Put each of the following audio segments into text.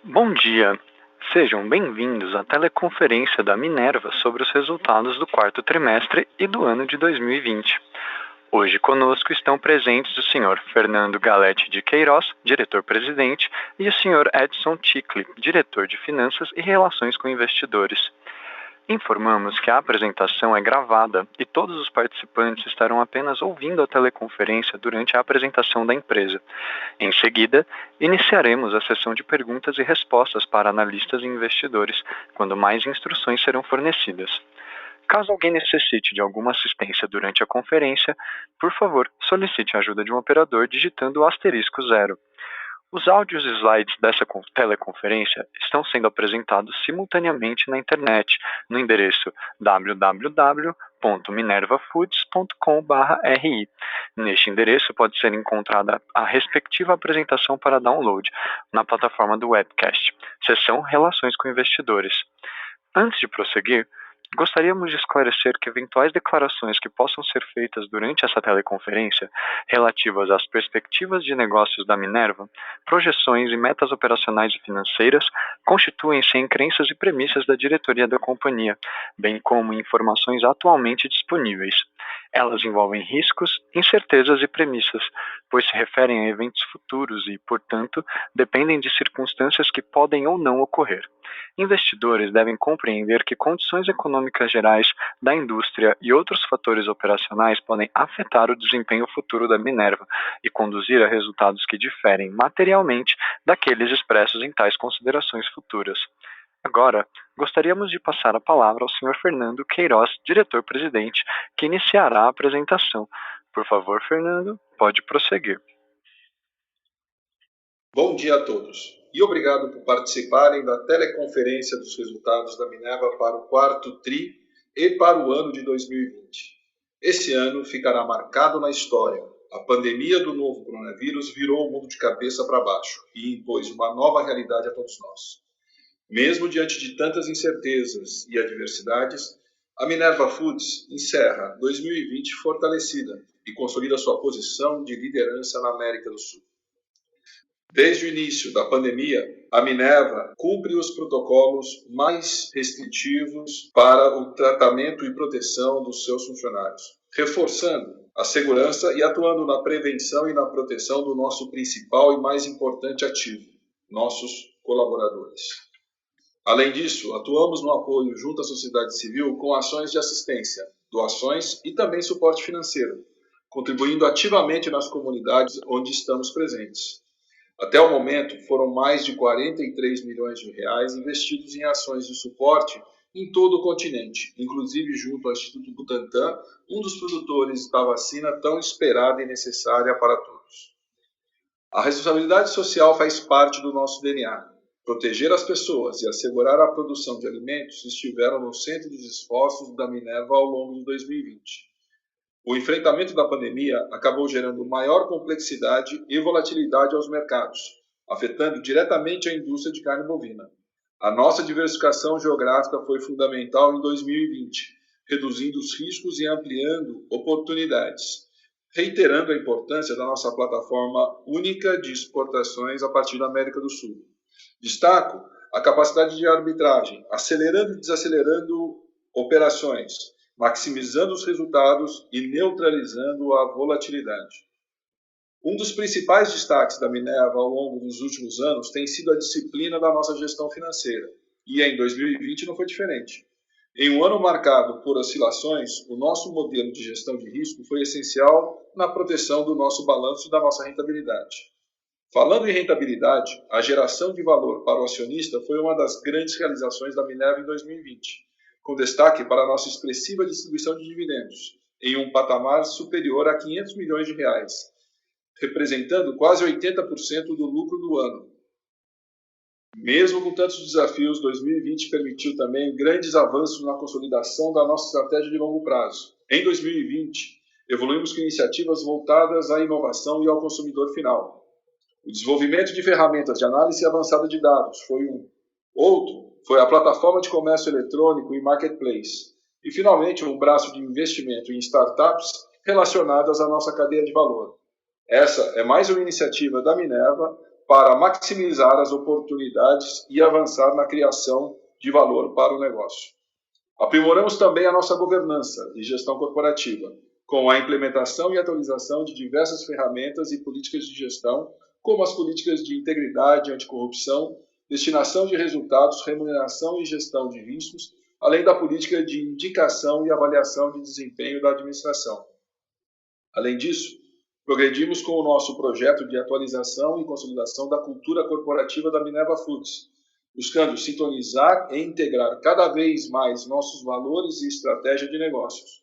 Bom dia! Sejam bem-vindos à teleconferência da Minerva sobre os resultados do quarto trimestre e do ano de 2020. Hoje conosco estão presentes o Sr. Fernando Galletti de Queiroz, diretor-presidente, e o Sr. Edson Ticli, diretor de Finanças e Relações com Investidores. Informamos que a apresentação é gravada e todos os participantes estarão apenas ouvindo a teleconferência durante a apresentação da empresa. Em seguida, iniciaremos a sessão de perguntas e respostas para analistas e investidores, quando mais instruções serão fornecidas. Caso alguém necessite de alguma assistência durante a conferência, por favor, solicite a ajuda de um operador digitando o *0. Os áudios e slides dessa teleconferência estão sendo apresentados simultaneamente na internet, no endereço www.minervafoods.com/ri. Neste endereço pode ser encontrada a respectiva apresentação para download, na plataforma do webcast, seção Relações com Investidores. Antes de prosseguir, gostaríamos de esclarecer que eventuais declarações que possam ser feitas durante essa teleconferência, relativas às perspectivas de negócios da Minerva, projeções e metas operacionais e financeiras, constituem-se em crenças e premissas da diretoria da companhia, bem como informações atualmente disponíveis. Elas envolvem riscos, incertezas e premissas, pois se referem a eventos futuros e, portanto, dependem de circunstâncias que podem ou não ocorrer. Investidores devem compreender que condições econômicas gerais da indústria e outros fatores operacionais podem afetar o desempenho futuro da Minerva e conduzir a resultados que diferem materialmente daqueles expressos em tais considerações futuras. Agora, gostaríamos de passar a palavra ao Sr. Fernando Queiroz, diretor-presidente, que iniciará a apresentação. Por favor, Fernando, pode prosseguir. Bom dia a todos e obrigado por participarem da teleconferência dos resultados da Minerva para o quarto TRI e para o ano de 2020. Esse ano ficará marcado na história. A pandemia do novo coronavírus virou o mundo de cabeça para baixo e impôs uma nova realidade a todos nós. Mesmo diante de tantas incertezas e adversidades, a Minerva Foods encerra 2020 fortalecida e consolida sua posição de liderança na América do Sul. Desde o início da pandemia, a Minerva cumpre os protocolos mais restritivos para o tratamento e proteção dos seus funcionários, reforçando a segurança e atuando na prevenção e na proteção do nosso principal e mais importante ativo, nossos colaboradores. Além disso, atuamos no apoio junto à sociedade civil com ações de assistência, doações e também suporte financeiro, contribuindo ativamente nas comunidades onde estamos presentes. Até o momento, foram mais de 43 milhões de reais investidos em ações de suporte em todo o continente, inclusive junto ao Instituto Butantan, um dos produtores da vacina tão esperada e necessária para todos. A responsabilidade social faz parte do nosso DNA. Proteger as pessoas e assegurar a produção de alimentos estiveram no centro dos esforços da Minerva ao longo de 2020. O enfrentamento da pandemia acabou gerando maior complexidade e volatilidade aos mercados, afetando diretamente a indústria de carne bovina. A nossa diversificação geográfica foi fundamental em 2020, reduzindo os riscos e ampliando oportunidades, reiterando a importância da nossa plataforma única de exportações a partir da América do Sul. Destaco a capacidade de arbitragem, acelerando e desacelerando operações, maximizando os resultados e neutralizando a volatilidade. Um dos principais destaques da Minerva ao longo dos últimos anos tem sido a disciplina da nossa gestão financeira, e em 2020 não foi diferente. Em um ano marcado por oscilações, o nosso modelo de gestão de risco foi essencial na proteção do nosso balanço e da nossa rentabilidade. Falando em rentabilidade, a geração de valor para o acionista foi uma das grandes realizações da Minerva em 2020. Com destaque para a nossa expressiva distribuição de dividendos, em um patamar superior a 500 milhões de reais, representando quase 80% do lucro do ano. Mesmo com tantos desafios, 2020 permitiu também grandes avanços na consolidação da nossa estratégia de longo prazo. Em 2020, evoluímos com iniciativas voltadas à inovação e ao consumidor final. O desenvolvimento de ferramentas de análise avançada de dados foi um. Outro foi a plataforma de comércio eletrônico e marketplace. E, finalmente, um braço de investimento em startups relacionadas à nossa cadeia de valor. Essa é mais uma iniciativa da Minerva para maximizar as oportunidades e avançar na criação de valor para o negócio. Aprimoramos também a nossa governança e gestão corporativa, com a implementação e atualização de diversas ferramentas e políticas de gestão, como as políticas de integridade, anticorrupção, destinação de resultados, remuneração e gestão de riscos, além da política de indicação e avaliação de desempenho da administração. Além disso, progredimos com o nosso projeto de atualização e consolidação da cultura corporativa da Minerva Foods, buscando sintonizar e integrar cada vez mais nossos valores e estratégia de negócios.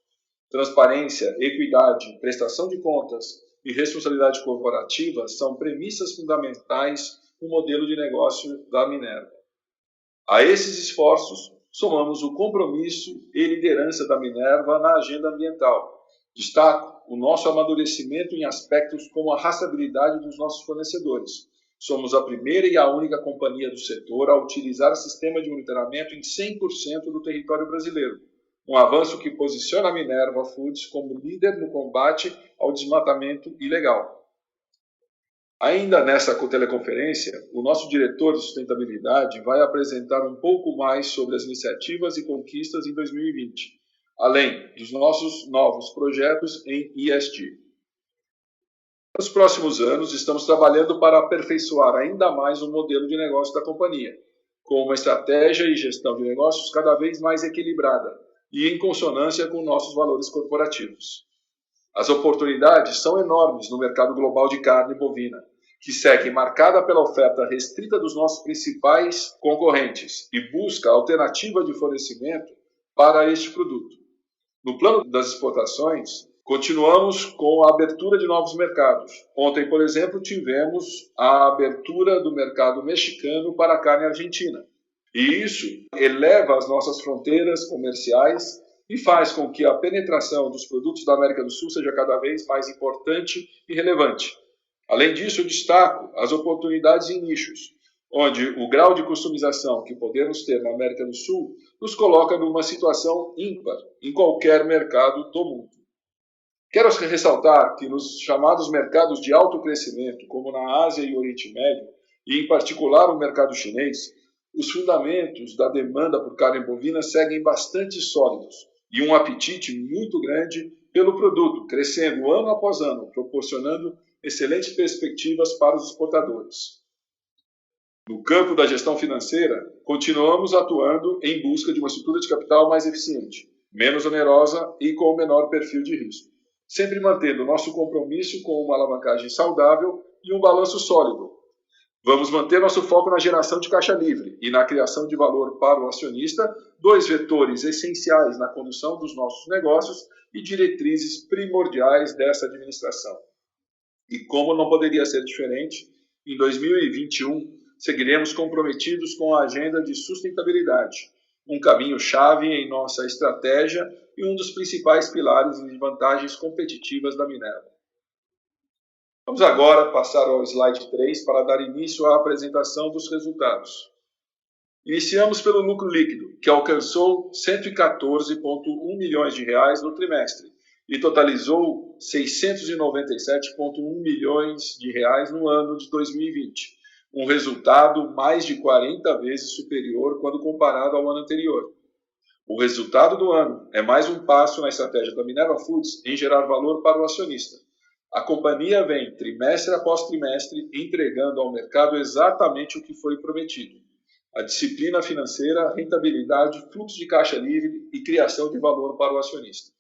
Transparência, equidade, prestação de contas e responsabilidade corporativa são premissas fundamentais no modelo de negócio da Minerva. A esses esforços, somamos o compromisso e liderança da Minerva na agenda ambiental. Destaco o nosso amadurecimento em aspectos como a rastreabilidade dos nossos fornecedores. Somos a primeira e a única companhia do setor a utilizar o sistema de monitoramento em 100% do território brasileiro, um avanço que posiciona a Minerva Foods como líder no combate ao desmatamento ilegal. Ainda nessa teleconferência, o nosso diretor de sustentabilidade vai apresentar um pouco mais sobre as iniciativas e conquistas em 2020, além dos nossos novos projetos em ESG. Nos próximos anos, estamos trabalhando para aperfeiçoar ainda mais o modelo de negócio da companhia, com uma estratégia e gestão de negócios cada vez mais equilibrada e em consonância com nossos valores corporativos. As oportunidades são enormes no mercado global de carne bovina, que segue marcada pela oferta restrita dos nossos principais concorrentes e busca alternativa de fornecimento para este produto. No plano das exportações, continuamos com a abertura de novos mercados. Ontem, por exemplo, tivemos a abertura do mercado mexicano para a carne argentina. E isso eleva as nossas fronteiras comerciais e faz com que a penetração dos produtos da América do Sul seja cada vez mais importante e relevante. Além disso, eu destaco as oportunidades em nichos, onde o grau de customização que podemos ter na América do Sul nos coloca numa situação ímpar em qualquer mercado do mundo. Quero ressaltar que nos chamados mercados de alto crescimento, como na Ásia e Oriente Médio, e em particular o mercado chinês, os fundamentos da demanda por carne bovina seguem bastante sólidos e um apetite muito grande pelo produto, crescendo ano após ano, proporcionando excelentes perspectivas para os exportadores. No campo da gestão financeira, continuamos atuando em busca de uma estrutura de capital mais eficiente, menos onerosa e com menor perfil de risco, sempre mantendo nosso compromisso com uma alavancagem saudável e um balanço sólido. Vamos manter nosso foco na geração de caixa livre e na criação de valor para o acionista, dois vetores essenciais na condução dos nossos negócios e diretrizes primordiais dessa administração. E como não poderia ser diferente, em 2021 seguiremos comprometidos com a agenda de sustentabilidade, um caminho-chave em nossa estratégia e um dos principais pilares de vantagens competitivas da Minerva. Vamos agora passar ao slide 3 para dar início à apresentação dos resultados. Iniciamos pelo lucro líquido, que alcançou 114,1 milhões de reais no trimestre e totalizou 697,1 milhões de reais no ano de 2020, um resultado mais de 40 vezes superior quando comparado ao ano anterior. O resultado do ano é mais um passo na estratégia da Minerva Foods em gerar valor para o acionista. A companhia vem, trimestre após trimestre, entregando ao mercado exatamente o que foi prometido: a disciplina financeira, rentabilidade, fluxo de caixa livre e criação de valor para o acionista.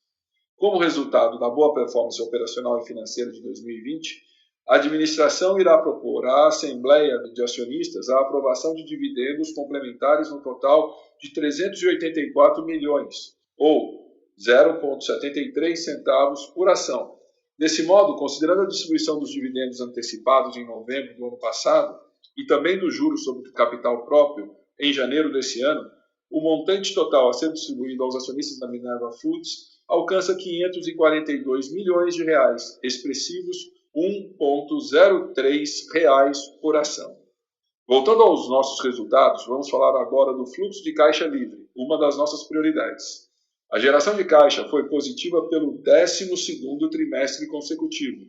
Como resultado da boa performance operacional e financeira de 2020, a administração irá propor à Assembleia de Acionistas a aprovação de dividendos complementares no total de 384 milhões, ou 0,73 centavos por ação. Desse modo, considerando a distribuição dos dividendos antecipados em novembro do ano passado e também dos juros sobre o capital próprio em janeiro desse ano, o montante total a ser distribuído aos acionistas da Minerva Foods alcança 542 milhões de reais, expressivos R$ 1,03 por ação. Voltando aos nossos resultados, vamos falar agora do fluxo de caixa livre, uma das nossas prioridades. A geração de caixa foi positiva pelo 12º trimestre consecutivo,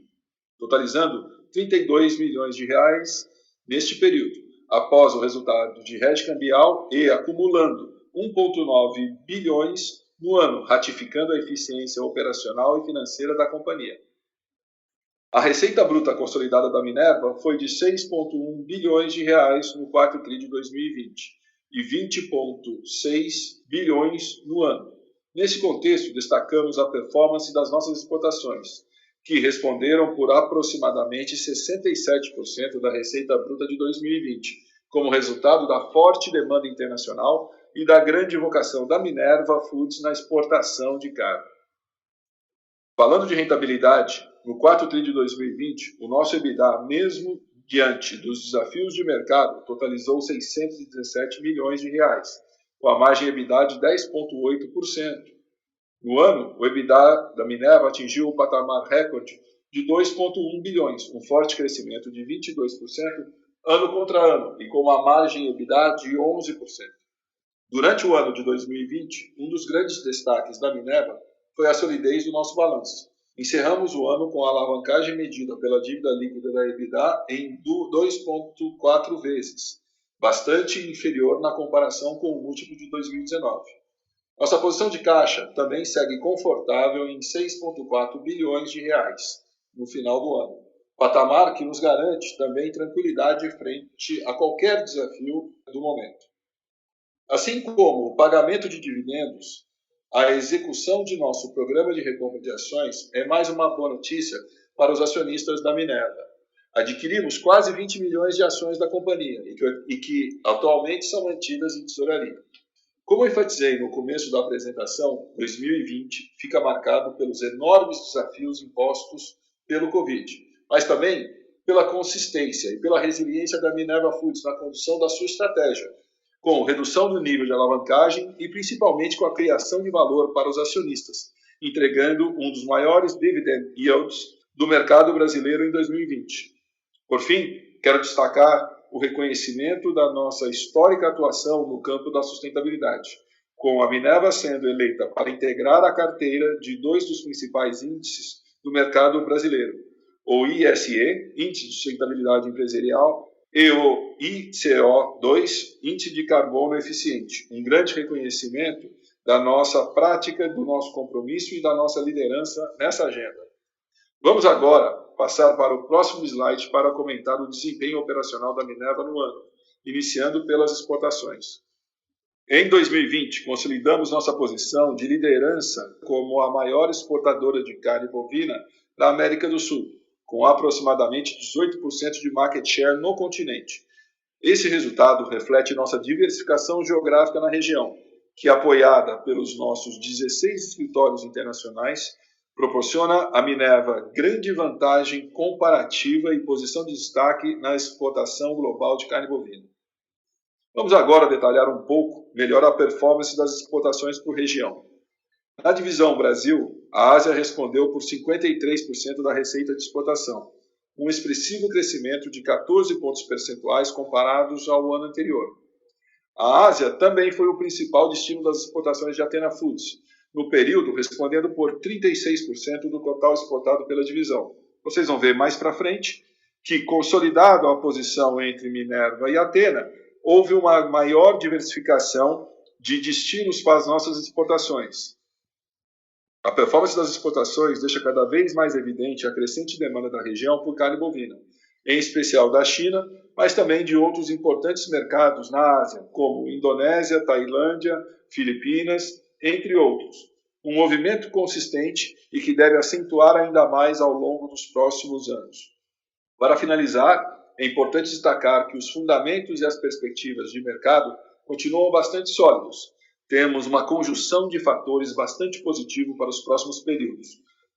totalizando 32 milhões de reais neste período, após o resultado de hedge cambial e acumulando 1,9 bilhões no ano, ratificando a eficiência operacional e financeira da companhia. A receita bruta consolidada da Minerva foi de 6,1 bilhões de reais no quarto tri de 2020 e 20,6 bilhões no ano. Nesse contexto, destacamos a performance das nossas exportações, que responderam por aproximadamente 67% da receita bruta de 2020, como resultado da forte demanda internacional e da grande vocação da Minerva Foods na exportação de carne. Falando de rentabilidade, no quarto tri de 2020, o nosso EBITDA, mesmo diante dos desafios de mercado, totalizou 617 milhões de reais, com a margem EBITDA de 10,8%. No ano, o EBITDA da Minerva atingiu o patamar recorde de 2,1 bilhões, um forte crescimento de 22% ano contra ano e com uma margem EBITDA de 11%. Durante o ano de 2020, um dos grandes destaques da Minerva foi a solidez do nosso balanço. Encerramos o ano com a alavancagem medida pela dívida líquida da EBITDA em 2,4 vezes, bastante inferior na comparação com o múltiplo de 2019. Nossa posição de caixa também segue confortável em 6,4 bilhões de reais no final do ano, patamar que nos garante também tranquilidade frente a qualquer desafio do momento. Assim como o pagamento de dividendos, a execução de nosso programa de recompra de ações é mais uma boa notícia para os acionistas da Minerva. Adquirimos quase 20 milhões de ações da companhia e que atualmente são mantidas em tesouraria. Como enfatizei no começo da apresentação, 2020 fica marcado pelos enormes desafios impostos pelo Covid, mas também pela consistência e pela resiliência da Minerva Foods na condução da sua estratégia, com redução do nível de alavancagem e principalmente com a criação de valor para os acionistas, entregando um dos maiores dividend yields do mercado brasileiro em 2020. Por fim, quero destacar o reconhecimento da nossa histórica atuação no campo da sustentabilidade, com a Minerva sendo eleita para integrar a carteira de dois dos principais índices do mercado brasileiro, o ISE, Índice de Sustentabilidade Empresarial, e o ICO2, Índice de Carbono Eficiente, um grande reconhecimento da nossa prática, do nosso compromisso e da nossa liderança nessa agenda. Vamos agora passar para o próximo slide para comentar o desempenho operacional da Minerva no ano, iniciando pelas exportações. Em 2020, consolidamos nossa posição de liderança como a maior exportadora de carne bovina da América do Sul, com aproximadamente 18% de market share no continente. Esse resultado reflete nossa diversificação geográfica na região, que, apoiada pelos nossos 16 escritórios internacionais, proporciona à Minerva grande vantagem comparativa e posição de destaque na exportação global de carne bovina. Vamos agora detalhar um pouco melhor a performance das exportações por região. Na divisão Brasil, a Ásia respondeu por 53% da receita de exportação, um expressivo crescimento de 14 pontos percentuais comparados ao ano anterior. A Ásia também foi o principal destino das exportações de Athena Foods, no período respondendo por 36% do total exportado pela divisão. Vocês vão ver mais para frente que, consolidado a posição entre Minerva e Athena, houve uma maior diversificação de destinos para as nossas exportações. A performance das exportações deixa cada vez mais evidente a crescente demanda da região por carne bovina, em especial da China, mas também de outros importantes mercados na Ásia, como Indonésia, Tailândia, Filipinas, entre outros. Um movimento consistente e que deve acentuar ainda mais ao longo dos próximos anos. Para finalizar, é importante destacar que os fundamentos e as perspectivas de mercado continuam bastante sólidos. Temos uma conjunção de fatores bastante positivo para os próximos períodos,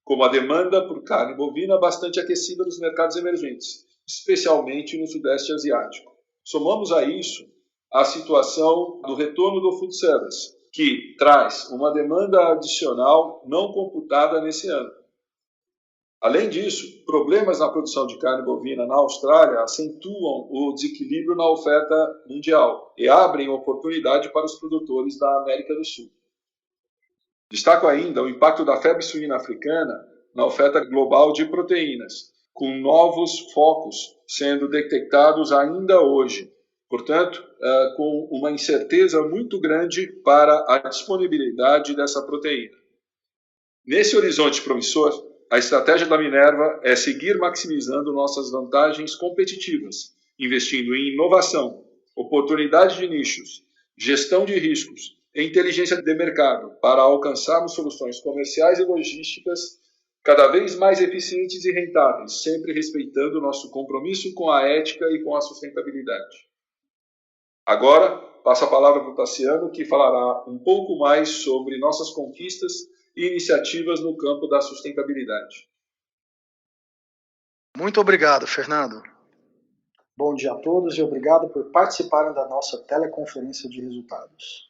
como a demanda por carne bovina bastante aquecida nos mercados emergentes, especialmente no Sudeste Asiático. Somamos a isso a situação do retorno do food service, que traz uma demanda adicional não computada nesse ano. Além disso, problemas na produção de carne bovina na Austrália acentuam o desequilíbrio na oferta mundial e abrem oportunidade para os produtores da América do Sul. Destaco ainda o impacto da febre suína africana na oferta global de proteínas, com novos focos sendo detectados ainda hoje. Portanto, com uma incerteza muito grande para a disponibilidade dessa proteína. Nesse horizonte promissor, a estratégia da Minerva é seguir maximizando nossas vantagens competitivas, investindo em inovação, oportunidade de nichos, gestão de riscos e inteligência de mercado para alcançarmos soluções comerciais e logísticas cada vez mais eficientes e rentáveis, sempre respeitando nosso compromisso com a ética e com a sustentabilidade. Agora, passo a palavra para o Tassiano, que falará um pouco mais sobre nossas conquistas e iniciativas no campo da sustentabilidade. Muito obrigado, Fernando. Bom dia a todos e obrigado por participarem da nossa teleconferência de resultados.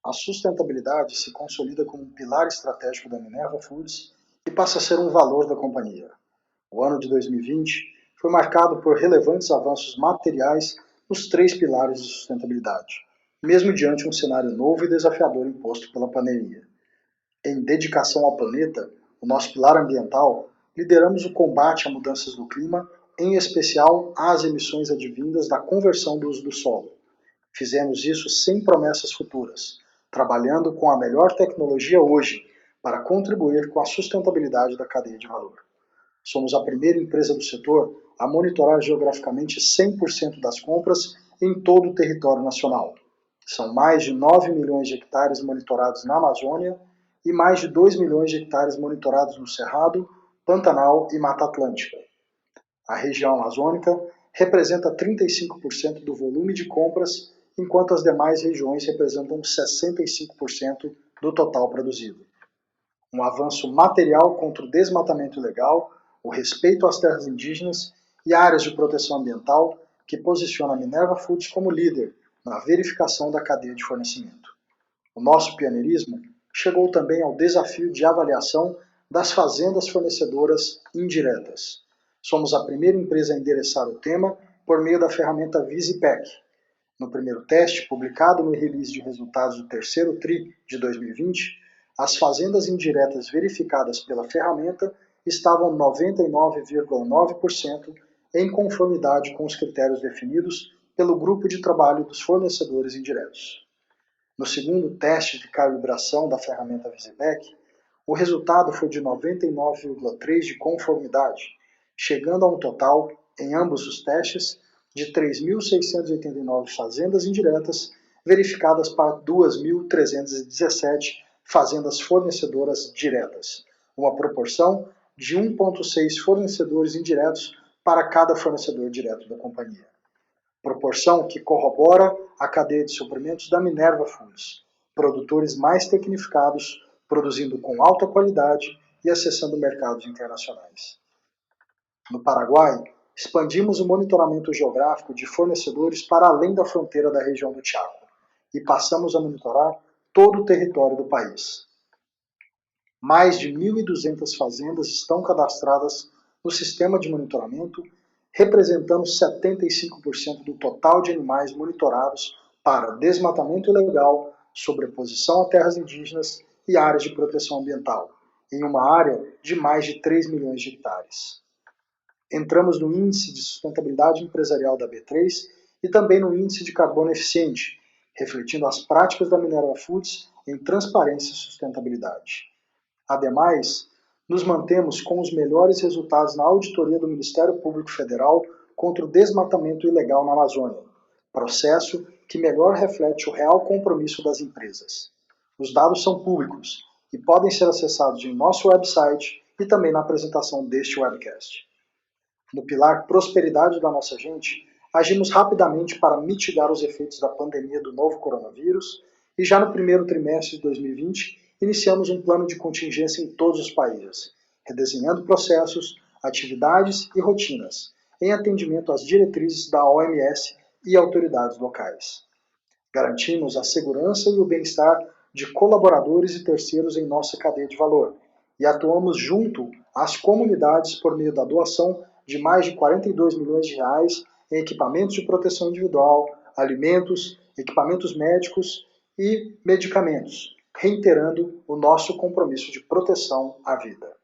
A sustentabilidade se consolida como um pilar estratégico da Minerva Foods e passa a ser um valor da companhia. O ano de 2020 foi marcado por relevantes avanços materiais nos 3 pilares de sustentabilidade, mesmo diante um cenário novo e desafiador imposto pela pandemia. Em dedicação ao planeta, o nosso pilar ambiental, lideramos o combate a mudanças do clima, em especial às emissões advindas da conversão do uso do solo. Fizemos isso sem promessas futuras, trabalhando com a melhor tecnologia hoje para contribuir com a sustentabilidade da cadeia de valor. Somos a primeira empresa do setor a monitorar geograficamente 100% das compras em todo o território nacional. São mais de 9 milhões de hectares monitorados na Amazônia e mais de 2 milhões de hectares monitorados no Cerrado, Pantanal e Mata Atlântica. A região amazônica representa 35% do volume de compras, enquanto as demais regiões representam 65% do total produzido. Um avanço material contra o desmatamento ilegal, o respeito às terras indígenas e áreas de proteção ambiental que posiciona a Minerva Foods como líder na verificação da cadeia de fornecimento. O nosso pioneirismo chegou também ao desafio de avaliação das fazendas fornecedoras indiretas. Somos a primeira empresa a endereçar o tema por meio da ferramenta VisiPec. No primeiro teste, publicado no release de resultados do terceiro TRI de 2020, as fazendas indiretas verificadas pela ferramenta estavam 99,9% em conformidade com os critérios definidos pelo grupo de trabalho dos fornecedores indiretos. No segundo teste de calibração da ferramenta VisiPec, o resultado foi de 99,3% de conformidade, chegando a um total, em ambos os testes, de 3.689 fazendas indiretas, verificadas para 2.317 fazendas fornecedoras diretas, uma proporção de 1,6 fornecedores indiretos para cada fornecedor direto da companhia. Proporção que corrobora a cadeia de suprimentos da Minerva Foods, produtores mais tecnificados, produzindo com alta qualidade e acessando mercados internacionais. No Paraguai, expandimos o monitoramento geográfico de fornecedores para além da fronteira da região do Chaco e passamos a monitorar todo o território do país. Mais de 1.200 fazendas estão cadastradas no sistema de monitoramento, representando 75% do total de animais monitorados para desmatamento ilegal, sobreposição a terras indígenas e áreas de proteção ambiental, em uma área de mais de 3 milhões de hectares. Entramos no Índice de Sustentabilidade Empresarial da B3 e também no Índice de Carbono Eficiente, refletindo as práticas da Minerva Foods em transparência e sustentabilidade. Ademais, nos mantemos com os melhores resultados na auditoria do Ministério Público Federal contra o desmatamento ilegal na Amazônia, processo que melhor reflete o real compromisso das empresas. Os dados são públicos e podem ser acessados em nosso website e também na apresentação deste webcast. No pilar Prosperidade da nossa gente, agimos rapidamente para mitigar os efeitos da pandemia do novo coronavírus e já no primeiro trimestre de 2020 iniciamos um plano de contingência em todos os países, redesenhando processos, atividades e rotinas, em atendimento às diretrizes da OMS e autoridades locais. Garantimos a segurança e o bem-estar de colaboradores e terceiros em nossa cadeia de valor e atuamos junto às comunidades por meio da doação de mais de 42 milhões de reais em equipamentos de proteção individual, alimentos, equipamentos médicos e medicamentos, reiterando o nosso compromisso de proteção à vida.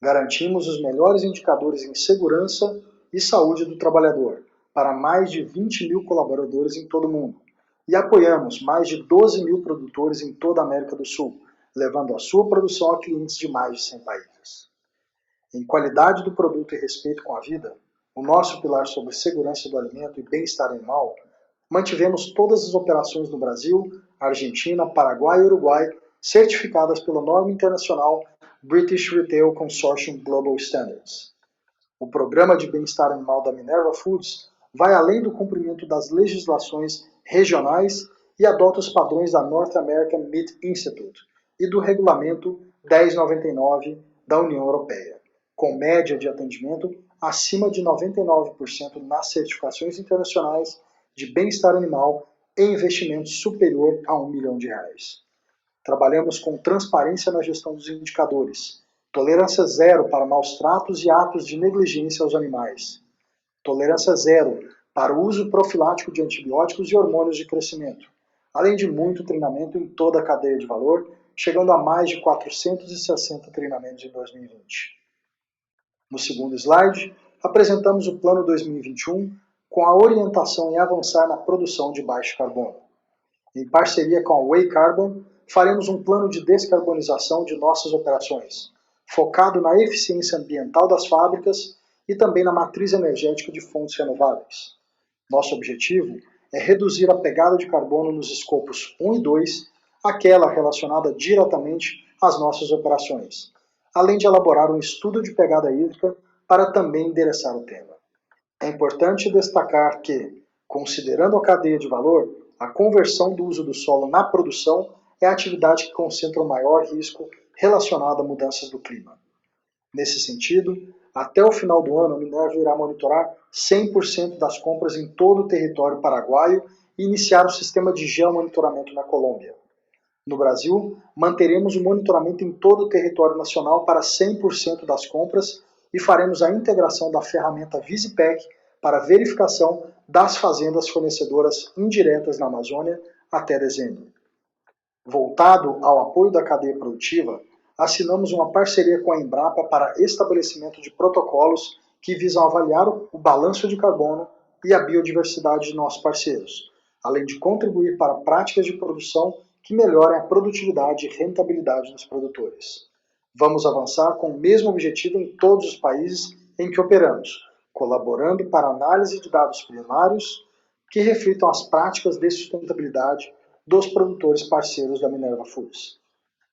Garantimos os melhores indicadores em segurança e saúde do trabalhador para mais de 20 mil colaboradores em todo o mundo e apoiamos mais de 12 mil produtores em toda a América do Sul, levando a sua produção a clientes de mais de 100 países. Em qualidade do produto e respeito com a vida, o nosso pilar sobre segurança do alimento e bem-estar animal, mantivemos todas as operações no Brasil, Argentina, Paraguai e Uruguai certificadas pela norma internacional British Retail Consortium Global Standards. O programa de bem-estar animal da Minerva Foods vai além do cumprimento das legislações regionais e adota os padrões da North American Meat Institute e do regulamento 1099 da União Europeia, com média de atendimento acima de 99% nas certificações internacionais de bem-estar animal e investimento superior a R$1 milhão. Trabalhamos com transparência na gestão dos indicadores, tolerância zero para maus tratos e atos de negligência aos animais, tolerância zero para o uso profilático de antibióticos e hormônios de crescimento, além de muito treinamento em toda a cadeia de valor, chegando a mais de 460 treinamentos em 2020. No segundo slide, apresentamos o Plano 2021 com a orientação em avançar na produção de baixo carbono. Em parceria com a Way Carbon, faremos um plano de descarbonização de nossas operações, focado na eficiência ambiental das fábricas e também na matriz energética de fontes renováveis. Nosso objetivo é reduzir a pegada de carbono nos escopos 1 e 2, aquela relacionada diretamente às nossas operações, além de elaborar um estudo de pegada hídrica para também endereçar o tema. É importante destacar que, considerando a cadeia de valor, a conversão do uso do solo na produção é a atividade que concentra o maior risco relacionado a mudanças do clima. Nesse sentido, até o final do ano, a Minerva irá monitorar 100% das compras em todo o território paraguaio e iniciar o sistema de geomonitoramento na Colômbia. No Brasil, manteremos o monitoramento em todo o território nacional para 100% das compras e faremos a integração da ferramenta Visipec para verificação das fazendas fornecedoras indiretas na Amazônia até dezembro. Voltado ao apoio da cadeia produtiva, assinamos uma parceria com a Embrapa para estabelecimento de protocolos que visam avaliar o balanço de carbono e a biodiversidade de nossos parceiros, além de contribuir para práticas de produção que melhorem a produtividade e rentabilidade dos produtores. Vamos avançar com o mesmo objetivo em todos os países em que operamos, colaborando para a análise de dados primários que reflitam as práticas de sustentabilidade dos produtores parceiros da Minerva Foods.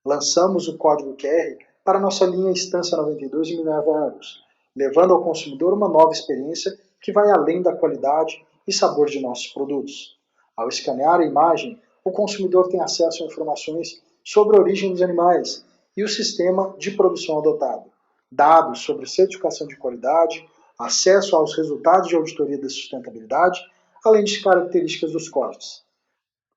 Lançamos o código QR para nossa linha Estância 92 de Minerva Angus, levando ao consumidor uma nova experiência que vai além da qualidade e sabor de nossos produtos. Ao escanear a imagem, o consumidor tem acesso a informações sobre a origem dos animais e o sistema de produção adotado, dados sobre certificação de qualidade, acesso aos resultados de auditoria de sustentabilidade, além de características dos cortes.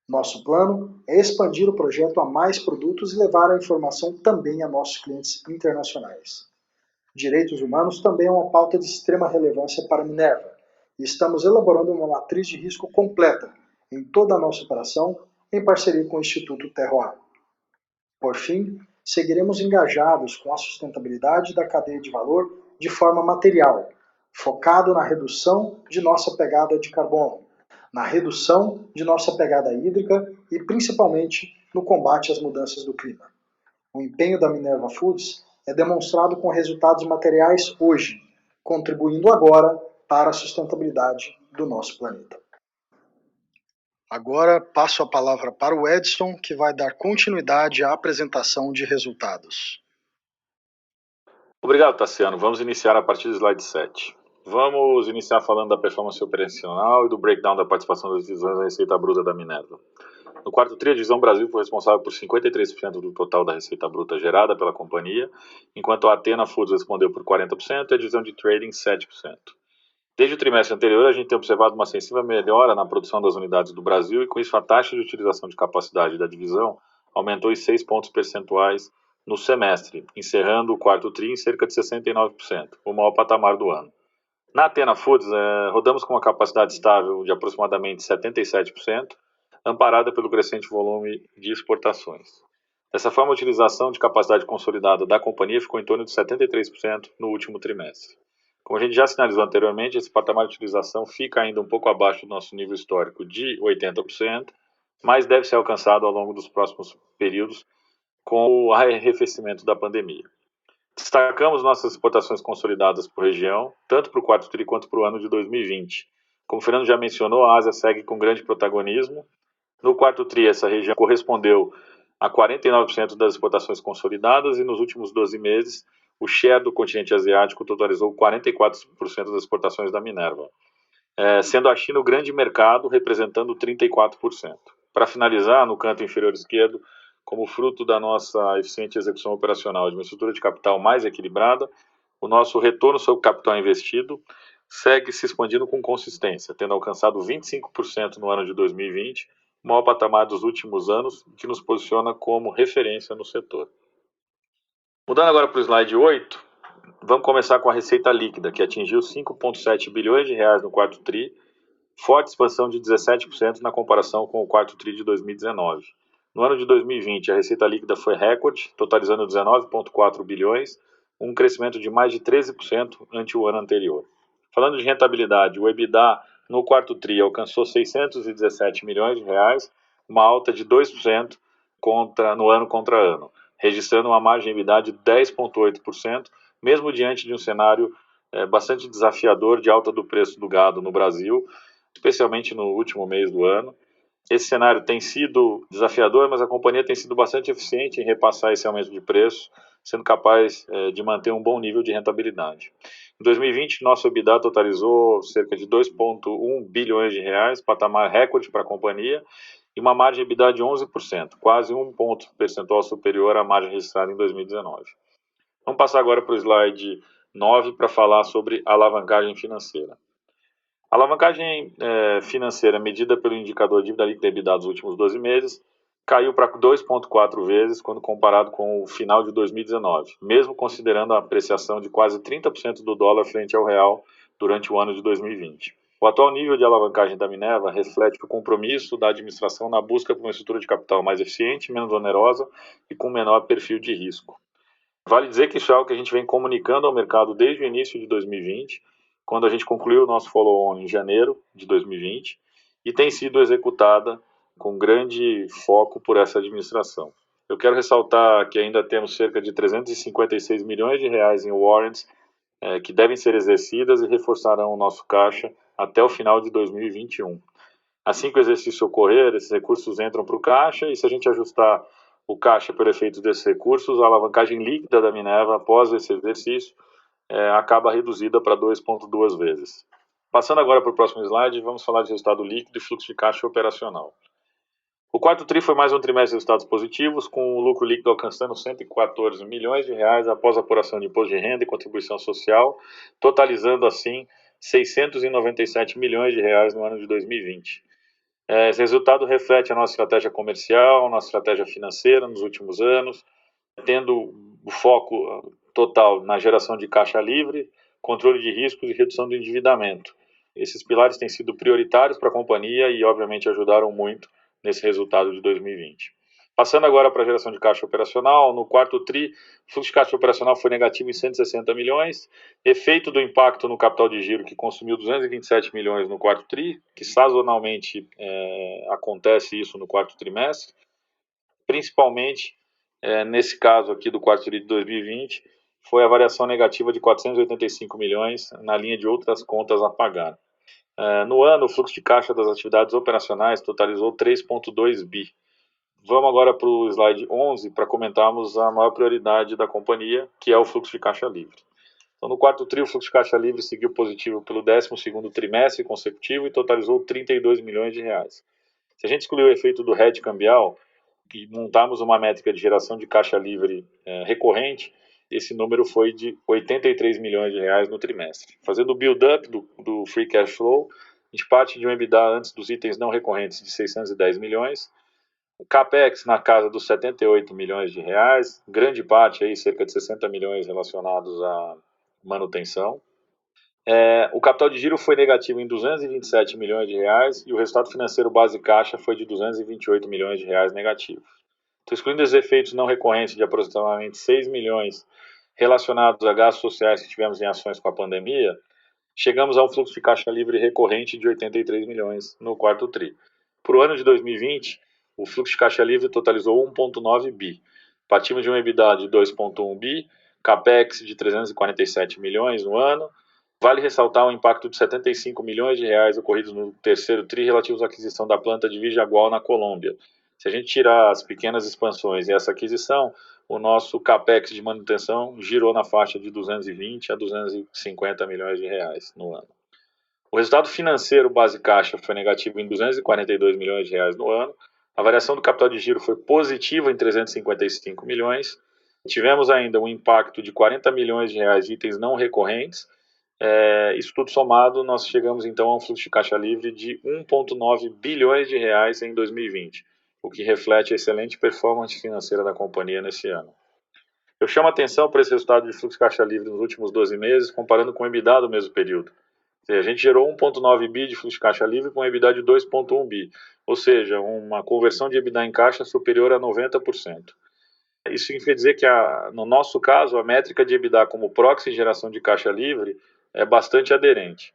Nosso plano é expandir o projeto a mais produtos e levar a informação também a nossos clientes internacionais. Direitos humanos também é uma pauta de extrema relevância para a Minerva e estamos elaborando uma matriz de risco completa em toda a nossa operação em parceria com o Instituto Terroir. Por fim, seguiremos engajados com a sustentabilidade da cadeia de valor de forma material, focado na redução de nossa pegada de carbono, na redução de nossa pegada hídrica e principalmente no combate às mudanças do clima. O empenho da Minerva Foods é demonstrado com resultados materiais hoje, contribuindo agora para a sustentabilidade do nosso planeta. Agora passo a palavra para o Edson, que vai dar continuidade à apresentação de resultados. Obrigado, Tassiano. Vamos iniciar a partir do slide 7. Vamos iniciar falando da performance operacional e do breakdown da participação das divisões na receita bruta da Minerva. No quarto tri, a divisão Brasil foi responsável por 53% do total da receita bruta gerada pela companhia, enquanto a Athena Foods respondeu por 40% e a divisão de trading 7%. Desde o trimestre anterior, a gente tem observado uma sensível melhora na produção das unidades do Brasil e, com isso, a taxa de utilização de capacidade da divisão aumentou em 6 pontos percentuais no semestre, encerrando o quarto tri em cerca de 69%, o maior patamar do ano. Na Athena Foods, rodamos com uma capacidade estável de aproximadamente 77%, amparada pelo crescente volume de exportações. Dessa forma, a utilização de capacidade consolidada da companhia ficou em torno de 73% no último trimestre. Como a gente já sinalizou anteriormente, esse patamar de utilização fica ainda um pouco abaixo do nosso nível histórico de 80%, mas deve ser alcançado ao longo dos próximos períodos com o arrefecimento da pandemia. Destacamos nossas exportações consolidadas por região, tanto para o quarto tri quanto para o ano de 2020. Como o Fernando já mencionou, a Ásia segue com grande protagonismo. No quarto tri, essa região correspondeu a 49% das exportações consolidadas e nos últimos 12 meses, o share do continente asiático totalizou 44% das exportações da Minerva, sendo a China o grande mercado, representando 34%. Para finalizar, no canto inferior esquerdo, como fruto da nossa eficiente execução operacional de uma estrutura de capital mais equilibrada, o nosso retorno sobre o capital investido segue se expandindo com consistência, tendo alcançado 25% no ano de 2020, o maior patamar dos últimos anos, que nos posiciona como referência no setor. Mudando agora para o slide 8, vamos começar com a receita líquida, que atingiu 5,7 bilhões de reais no quarto tri, forte expansão de 17% na comparação com o quarto tri de 2019. No ano de 2020, a receita líquida foi recorde, totalizando 19,4 bilhões, um crescimento de mais de 13% ante o ano anterior. Falando de rentabilidade, o EBITDA no quarto tri alcançou 617 milhões de reais, uma alta de 2% no ano contra ano, registrando uma margem EBITDA de 10,8%, mesmo diante de um cenário bastante desafiador de alta do preço do gado no Brasil, especialmente no último mês do ano. Esse cenário tem sido desafiador, mas a companhia tem sido bastante eficiente em repassar esse aumento de preço, sendo capaz de manter um bom nível de rentabilidade. Em 2020, nosso EBITDA totalizou cerca de 2,1 bilhões de reais, patamar recorde para a companhia, e uma margem de EBITDA de 11%, quase um ponto percentual superior à margem registrada em 2019. Vamos passar agora para o slide 9 para falar sobre alavancagem financeira. A alavancagem financeira medida pelo indicador dívida líquida EBITDA dos últimos 12 meses caiu para 2,4 vezes quando comparado com o final de 2019, mesmo considerando a apreciação de quase 30% do dólar frente ao real durante o ano de 2020. O atual nível de alavancagem da Minerva reflete o compromisso da administração na busca por uma estrutura de capital mais eficiente, menos onerosa e com menor perfil de risco. Vale dizer que isso é algo que a gente vem comunicando ao mercado desde o início de 2020, quando a gente concluiu o nosso follow-on em janeiro de 2020, e tem sido executada com grande foco por essa administração. Eu quero ressaltar que ainda temos cerca de 356 milhões de reais em warrants que devem ser exercidas e reforçarão o nosso caixa até o final de 2021. Assim que o exercício ocorrer, esses recursos entram para o caixa, e se a gente ajustar o caixa pelo efeito desses recursos, a alavancagem líquida da Minerva após esse exercício acaba reduzida para 2,2 vezes. Passando agora para o próximo slide, vamos falar de resultado líquido e fluxo de caixa operacional. O quarto tri foi mais um trimestre de resultados positivos, com o lucro líquido alcançando 114 milhões de reais após a apuração de imposto de renda e contribuição social, totalizando assim 697 milhões de reais no ano de 2020. Esse resultado reflete a nossa estratégia comercial, nossa estratégia financeira nos últimos anos, tendo o foco total na geração de caixa livre, controle de riscos e redução do endividamento. Esses pilares têm sido prioritários para a companhia e, obviamente, ajudaram muito nesse resultado de 2020. Passando agora para a geração de caixa operacional, no quarto tri, o fluxo de caixa operacional foi negativo em 160 milhões, efeito do impacto no capital de giro, que consumiu 227 milhões no quarto tri, que sazonalmente acontece isso no quarto trimestre, principalmente nesse caso aqui do quarto tri de 2020, foi a variação negativa de 485 milhões na linha de outras contas a pagar. No ano, o fluxo de caixa das atividades operacionais totalizou 3,2 bi. Vamos agora para o slide 11 para comentarmos a maior prioridade da companhia, que é o fluxo de caixa livre. Então, no quarto tri, o fluxo de caixa livre seguiu positivo pelo 12º trimestre consecutivo e totalizou 32 milhões de reais. Se a gente excluir o efeito do hedge cambial e montarmos uma métrica de geração de caixa livre recorrente, esse número foi de 83 milhões de reais no trimestre. Fazendo o build-up do free cash flow, a gente parte de um EBITDA antes dos itens não recorrentes de 610 milhões, o CAPEX na casa dos 78 milhões de reais, grande parte, aí, cerca de 60 milhões relacionados à manutenção. O capital de giro foi negativo em 227 milhões de reais e o resultado financeiro base caixa foi de 228 milhões de reais negativo. Então, excluindo os efeitos não recorrentes de aproximadamente 6 milhões relacionados a gastos sociais que tivemos em ações com a pandemia, chegamos a um fluxo de caixa livre recorrente de 83 milhões no quarto tri. Para o ano de 2020, o fluxo de caixa livre totalizou 1,9 bi. Partimos de um EBITDA de 2,1 bi, capex de 347 milhões no ano. Vale ressaltar o impacto de 75 milhões de reais ocorridos no terceiro tri relativos à aquisição da planta de Vijagual na Colômbia. Se a gente tirar as pequenas expansões e essa aquisição, o nosso capex de manutenção girou na faixa de 220 a 250 milhões de reais no ano. O resultado financeiro base caixa foi negativo em 242 milhões de reais no ano. A variação do capital de giro foi positiva em 355 milhões. Tivemos ainda um impacto de 40 milhões de reais de itens não recorrentes. Isso tudo somado, nós chegamos então a um fluxo de caixa livre de 1,9 bilhões de reais em 2020, o que reflete a excelente performance financeira da companhia nesse ano. Eu chamo a atenção para esse resultado de fluxo de caixa livre nos últimos 12 meses, comparando com o EBITDA do mesmo período. A gente gerou 1,9 bi de fluxo de caixa livre com um EBITDA de 2,1 bi, ou seja, uma conversão de EBITDA em caixa superior a 90%. Isso quer dizer que, no nosso caso, a métrica de EBITDA como proxy de geração de caixa livre é bastante aderente.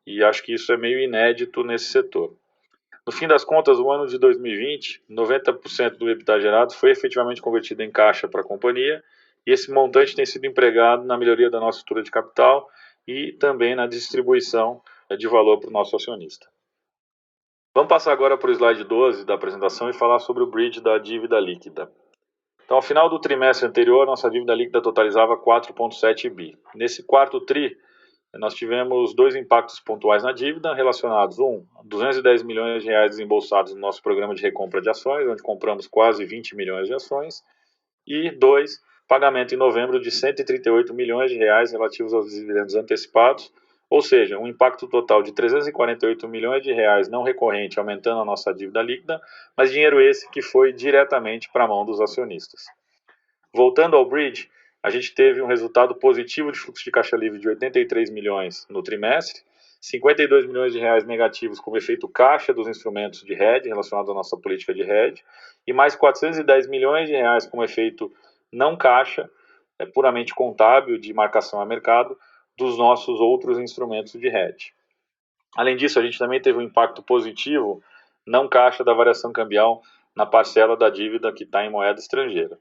E acho que isso é meio inédito nesse setor. No fim das contas, o ano de 2020, 90% do EBITDA gerado foi efetivamente convertido em caixa para a companhia, e esse montante tem sido empregado na melhoria da nossa estrutura de capital e também na distribuição de valor para o nosso acionista. Vamos passar agora para o slide 12 da apresentação e falar sobre o bridge da dívida líquida. Então, ao final do trimestre anterior, nossa dívida líquida totalizava 4,7 bi. Nesse quarto tri, nós tivemos dois impactos pontuais na dívida relacionados. 210 milhões de reais desembolsados no nosso programa de recompra de ações, onde compramos quase 20 milhões de ações. E 2, pagamento em novembro de 138 milhões de reais relativos aos dividendos antecipados, ou seja, um impacto total de 348 milhões de reais não recorrente, aumentando a nossa dívida líquida, mas dinheiro esse que foi diretamente para a mão dos acionistas. Voltando ao bridge, a gente teve um resultado positivo de fluxo de caixa livre de 83 milhões no trimestre, 52 milhões de reais negativos como efeito caixa dos instrumentos de hedge relacionados à nossa política de hedge, e mais 410 milhões de reais como efeito não caixa, puramente contábil de marcação a mercado, dos nossos outros instrumentos de hedge. Além disso, a gente também teve um impacto positivo não caixa da variação cambial na parcela da dívida que está em moeda estrangeira.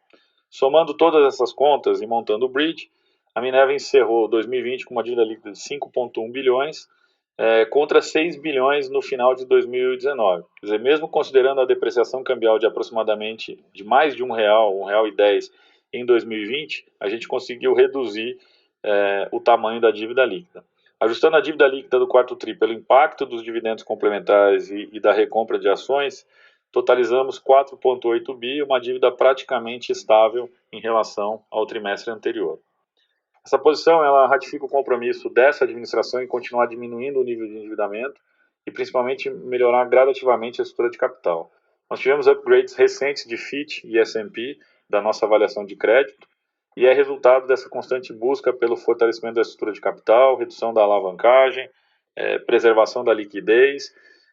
Somando todas essas contas e montando o bridge, a Minerva encerrou 2020 com uma dívida líquida de 5,1 bilhões, contra 6 bilhões no final de 2019. Quer dizer, mesmo considerando a depreciação cambial de aproximadamente de mais de R$1, R$1,10 em 2020, a gente conseguiu reduzir o tamanho da dívida líquida. Ajustando a dívida líquida do quarto tri pelo impacto dos dividendos complementares e da recompra de ações, totalizamos 4,8 bi, uma dívida praticamente estável em relação ao trimestre anterior. Essa posição ela ratifica o compromisso dessa administração em continuar diminuindo o nível de endividamento e principalmente melhorar gradativamente a estrutura de capital. Nós tivemos upgrades recentes de Fitch e S&P da nossa avaliação de crédito e é resultado dessa constante busca pelo fortalecimento da estrutura de capital, redução da alavancagem, preservação da liquidez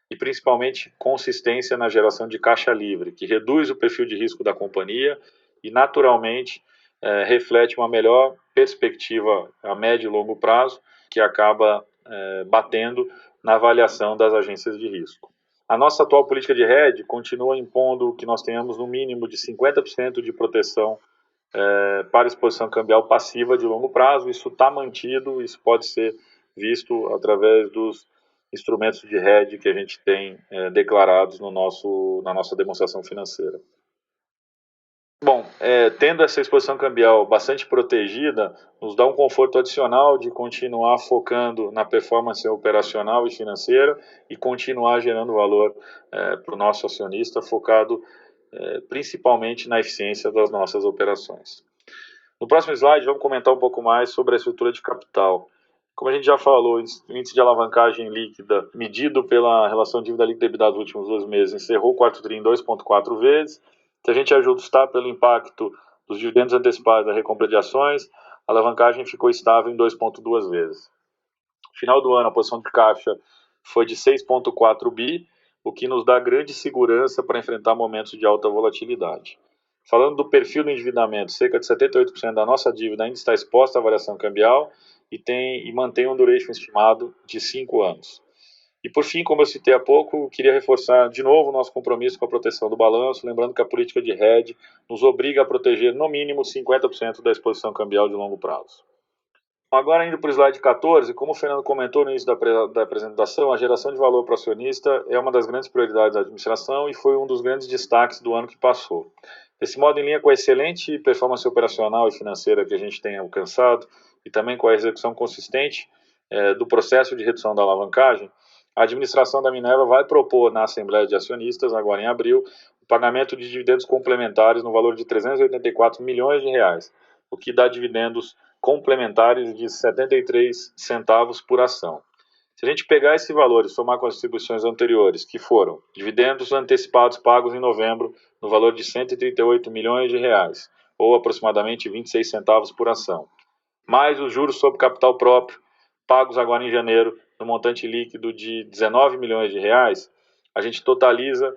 e principalmente consistência na geração de caixa livre, que reduz o perfil de risco da companhia e naturalmente reflete uma melhor perspectiva a médio e longo prazo, que acaba batendo na avaliação das agências de risco. A nossa atual política de hedge continua impondo que nós tenhamos no mínimo de 50% de proteção para exposição cambial passiva de longo prazo. Isso está mantido, isso pode ser visto através dos instrumentos de hedge que a gente tem declarados na nossa demonstração financeira. Bom, tendo essa exposição cambial bastante protegida, nos dá um conforto adicional de continuar focando na performance operacional e financeira e continuar gerando valor para o nosso acionista, focado principalmente na eficiência das nossas operações. No próximo slide, vamos comentar um pouco mais sobre a estrutura de capital. Como a gente já falou, o índice de alavancagem líquida, medido pela relação dívida líquida EBITDA dos últimos 12 meses, encerrou o quarto tri em 2,4 vezes. Se a gente ajustar pelo impacto dos dividendos antecipados da recompra de ações, a alavancagem ficou estável em 2,2 vezes. No final do ano, a posição de caixa foi de 6,4 bi, o que nos dá grande segurança para enfrentar momentos de alta volatilidade. Falando do perfil do endividamento, cerca de 78% da nossa dívida ainda está exposta à variação cambial e mantém um duration estimado de 5 anos. E por fim, como eu citei há pouco, queria reforçar de novo o nosso compromisso com a proteção do balanço, lembrando que a política de hedge nos obriga a proteger no mínimo 50% da exposição cambial de longo prazo. Agora indo para o slide 14, como o Fernando comentou no início da apresentação, a geração de valor para o acionista é uma das grandes prioridades da administração e foi um dos grandes destaques do ano que passou. Desse modo, em linha com a excelente performance operacional e financeira que a gente tem alcançado e também com a execução consistente do processo de redução da alavancagem, a administração da Minerva vai propor na Assembleia de Acionistas, agora em abril, o pagamento de dividendos complementares no valor de 384 milhões de reais, o que dá dividendos complementares de 73 centavos por ação. Se a gente pegar esse valor e somar com as distribuições anteriores, que foram dividendos antecipados pagos em novembro no valor de 138 milhões de reais, ou aproximadamente 26 centavos por ação, mais os juros sobre capital próprio pagos agora em janeiro no montante líquido de 19 milhões de reais, a gente totaliza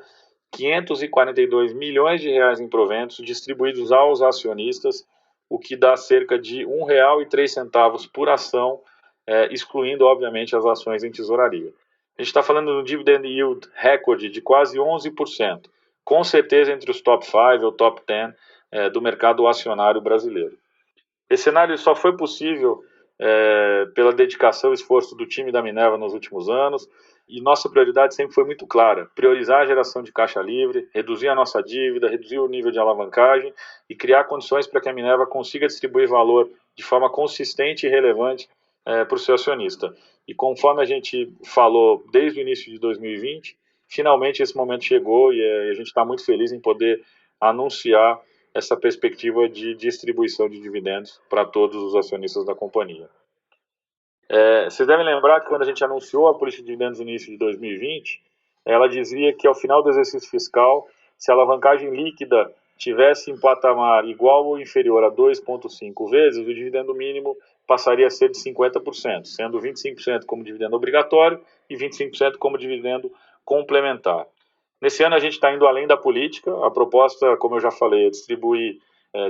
542 milhões de reais em proventos distribuídos aos acionistas, o que dá cerca de R$ 1,03 por ação, excluindo, obviamente, as ações em tesouraria. A gente está falando de um dividend yield recorde de quase 11%, com certeza entre os top 5 ou top 10 do mercado acionário brasileiro. Esse cenário só foi possível pela dedicação e esforço do time da Minerva nos últimos anos, e nossa prioridade sempre foi muito clara: priorizar a geração de caixa livre, reduzir a nossa dívida, reduzir o nível de alavancagem e criar condições para que a Minerva consiga distribuir valor de forma consistente e relevante para o seu acionista. E conforme a gente falou desde o início de 2020, finalmente esse momento chegou e a gente está muito feliz em poder anunciar essa perspectiva de distribuição de dividendos para todos os acionistas da companhia. Vocês devem lembrar que quando a gente anunciou a política de dividendos no início de 2020, ela dizia que ao final do exercício fiscal, se a alavancagem líquida tivesse em patamar igual ou inferior a 2,5 vezes, o dividendo mínimo passaria a ser de 50%, sendo 25% como dividendo obrigatório e 25% como dividendo complementar. Nesse ano a gente está indo além da política. A proposta, como eu já falei, é distribuir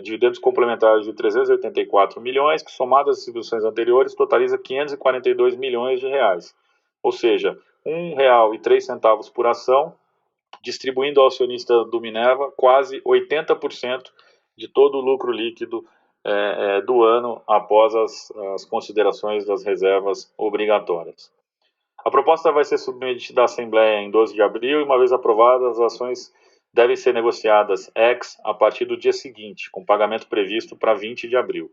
dividendos complementares de 384 milhões, que somadas às distribuições anteriores totaliza 542 milhões de reais. Ou seja, R$ 1,03 por ação, distribuindo ao acionista do Minerva quase 80% de todo o lucro líquido do ano após as considerações das reservas obrigatórias. A proposta vai ser submetida à Assembleia em 12 de abril e, uma vez aprovadas, as ações devem ser negociadas a partir do dia seguinte, com pagamento previsto para 20 de abril.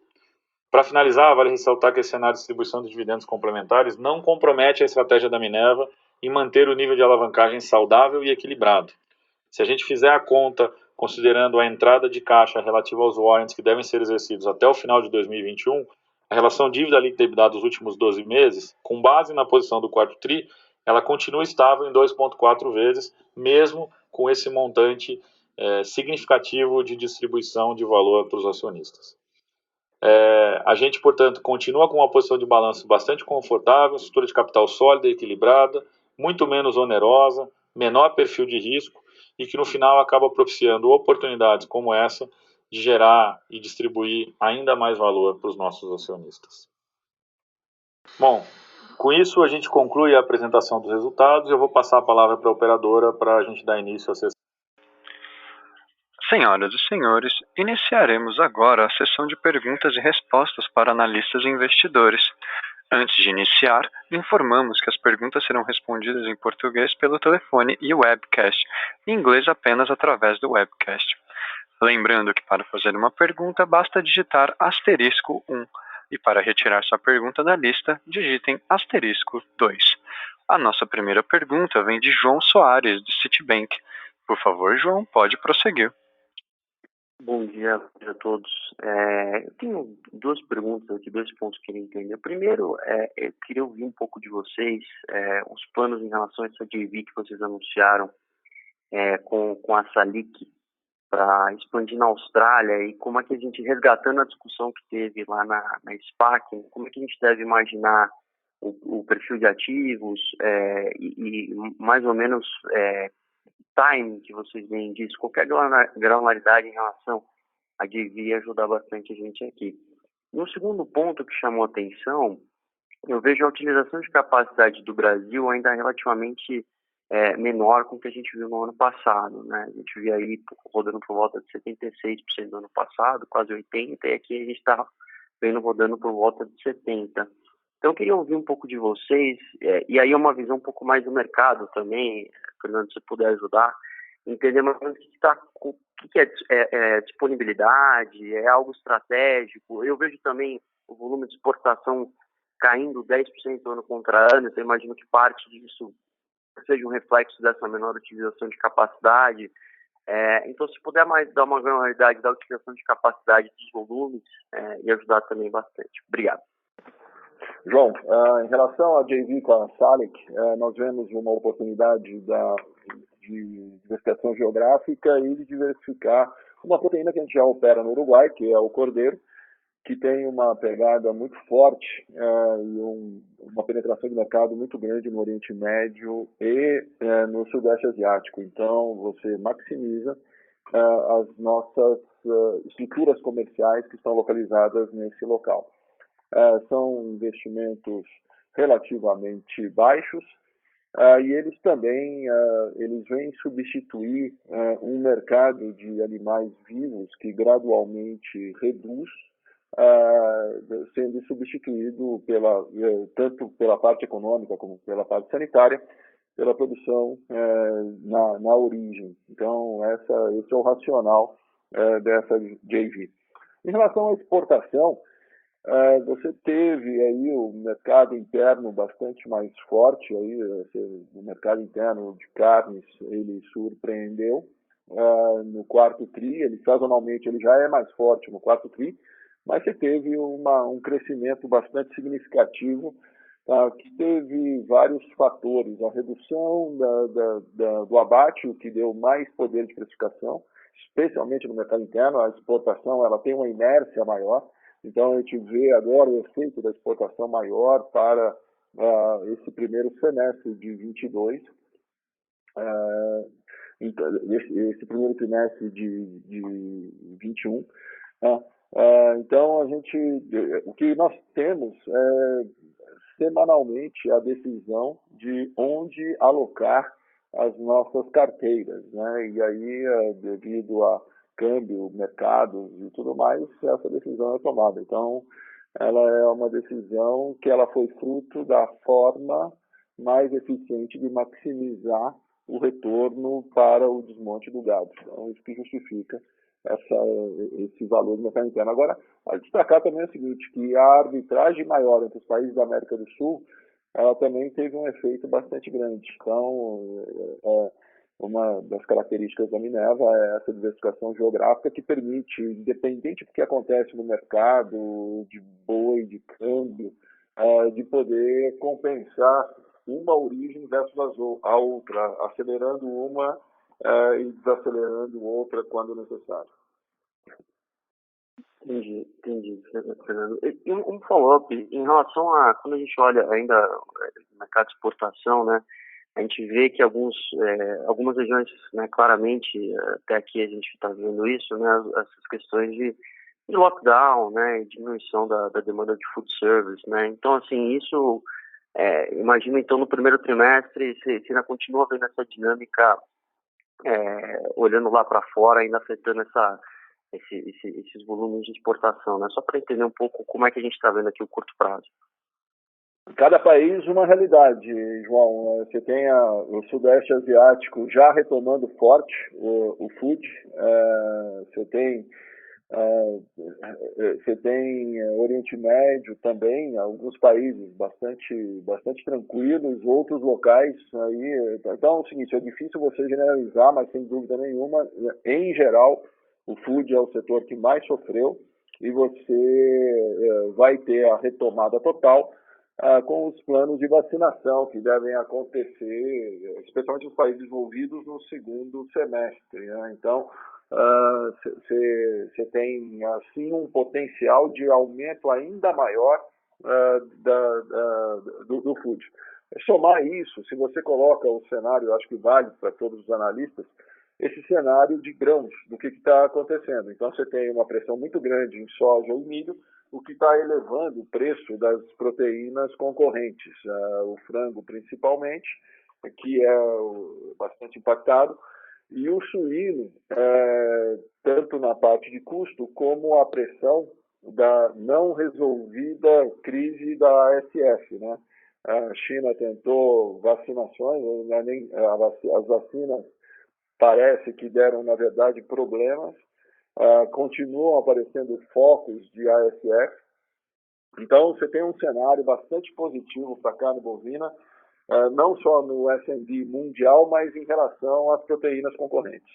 Para finalizar, vale ressaltar que esse cenário de distribuição de dividendos complementares não compromete a estratégia da Minerva em manter o nível de alavancagem saudável e equilibrado. Se a gente fizer a conta considerando a entrada de caixa relativa aos warrants que devem ser exercidos até o final de 2021, a relação dívida líquida EBITDA dos últimos 12 meses, com base na posição do quarto TRI, ela continua estável em 2,4 vezes, mesmo com esse montante significativo de distribuição de valor para os acionistas. A gente, portanto, continua com uma posição de balanço bastante confortável, estrutura de capital sólida e equilibrada, muito menos onerosa, menor perfil de risco e que no final acaba propiciando oportunidades como essa de gerar e distribuir ainda mais valor para os nossos acionistas. Bom, com isso a gente conclui a apresentação dos resultados e eu vou passar a palavra para a operadora para a gente dar início à sessão. Senhoras e senhores, iniciaremos agora a sessão de perguntas e respostas para analistas e investidores. Antes de iniciar, informamos que as perguntas serão respondidas em português pelo telefone e webcast, em inglês apenas através do webcast. Lembrando que para fazer uma pergunta basta digitar *1 e para retirar sua pergunta da lista, digitem *2. A nossa primeira pergunta vem de João Soares, do Citibank. Por favor, João, pode prosseguir. Bom dia a todos. Eu tenho duas perguntas aqui, 2 pontos que eu queria entender. O primeiro, eu queria ouvir um pouco de vocês, os planos em relação a essa JV que vocês anunciaram com a Salic para expandir na Austrália e como é que a gente, resgatando a discussão que teve lá na SPAC, como é que a gente deve imaginar o perfil de ativos e mais ou menos timing que vocês veem disso, qualquer granularidade em relação a JV ia ajudar bastante a gente aqui. No segundo ponto que chamou a atenção, eu vejo a utilização de capacidade do Brasil ainda relativamente menor com o que a gente viu no ano passado, né? A gente via aí rodando por volta de 76% no ano passado, quase 80%, e aqui a gente está vendo rodando por volta de 70%. Então, eu queria ouvir um pouco de vocês, e aí é uma visão um pouco mais do mercado também, Fernando, se puder ajudar, entender mais ou menos o que é disponibilidade, é algo estratégico. Eu vejo também o volume de exportação caindo 10% ano contra ano, então imagino que parte disso seja um reflexo dessa menor utilização de capacidade. Então, se puder mais dar uma granularidade da utilização de capacidade dos volumes, ia ajudar também bastante. Obrigado. João, em relação à JV com a Salic, nós vemos uma oportunidade de diversificação geográfica e de diversificar uma proteína que a gente já opera no Uruguai, que é o cordeiro, que tem uma pegada muito forte e uma penetração de mercado muito grande no Oriente Médio e no Sudeste Asiático. Então, você maximiza as nossas estruturas comerciais que estão localizadas nesse local. São investimentos relativamente baixos e eles também eles vêm substituir um mercado de animais vivos que gradualmente reduz, sendo substituído tanto pela parte econômica como pela parte sanitária, pela produção na origem. Então, esse é o racional dessa JV. Em relação à exportação, você teve aí o mercado interno bastante mais forte, aí, o mercado interno de carnes ele surpreendeu no quarto TRI, sazonalmente ele já é mais forte no quarto TRI, mas você teve um crescimento bastante significativo, que teve vários fatores. A redução do abate, o que deu mais poder de precificação, especialmente no mercado interno. A exportação ela tem uma inércia maior, então a gente vê agora o efeito da exportação maior para esse primeiro semestre de 22. Então, esse primeiro trimestre de 21. Então, o que nós temos é semanalmente a decisão de onde alocar as nossas carteiras, né? E aí, devido a câmbio, mercado e tudo mais, essa decisão é tomada. Então, ela é uma decisão que ela foi fruto da forma mais eficiente de maximizar o retorno para o desmonte do gado. Então, isso que justifica esse valor do mercado interno. Agora, a destacar também o seguinte, que a arbitragem maior entre os países da América do Sul, ela também teve um efeito bastante grande. Então, uma das características da Minerva é essa diversificação geográfica que permite, independente do que acontece no mercado, de boi, de câmbio, de poder compensar uma origem versus a outra, acelerando uma e desacelerando outra quando necessário. Entendi, Fernando. E um follow-up, em relação a, quando a gente olha ainda no mercado de exportação, né, a gente vê que algumas regiões, né, claramente, até aqui a gente está vendo isso, né, essas questões de lockdown, né, diminuição da demanda de food service, né, então, assim, isso, imagino, então, no primeiro trimestre, você ainda continua vendo essa dinâmica, olhando lá para fora, ainda afetando esses volumes de exportação, né, só para entender um pouco como é que a gente está vendo aqui o curto prazo. Cada país uma realidade, João. Você tem o Sudeste Asiático já retomando forte o food. Você tem Oriente Médio também, alguns países bastante tranquilos, outros locais aí. Então é o seguinte, é difícil você generalizar, mas sem dúvida nenhuma, em geral, o food é o setor que mais sofreu e você vai ter a retomada total com os planos de vacinação que devem acontecer, especialmente nos países envolvidos, no segundo semestre, né? Então, você tem, assim, um potencial de aumento ainda maior do food. somar isso, se você coloca o cenário, acho que vale para todos os analistas, esse cenário de grãos, do que está acontecendo. Então, você tem uma pressão muito grande em soja e milho, o que está elevando o preço das proteínas concorrentes, o frango principalmente, que é bastante impactado, e o suíno, tanto na parte de custo, como a pressão da não resolvida crise da ASF, né? A China tentou vacinações, as vacinas parece que deram, na verdade, problemas, continuam aparecendo focos de ASF. Então, você tem um cenário bastante positivo para a carne bovina, não só no S&D mundial, mas em relação às proteínas concorrentes.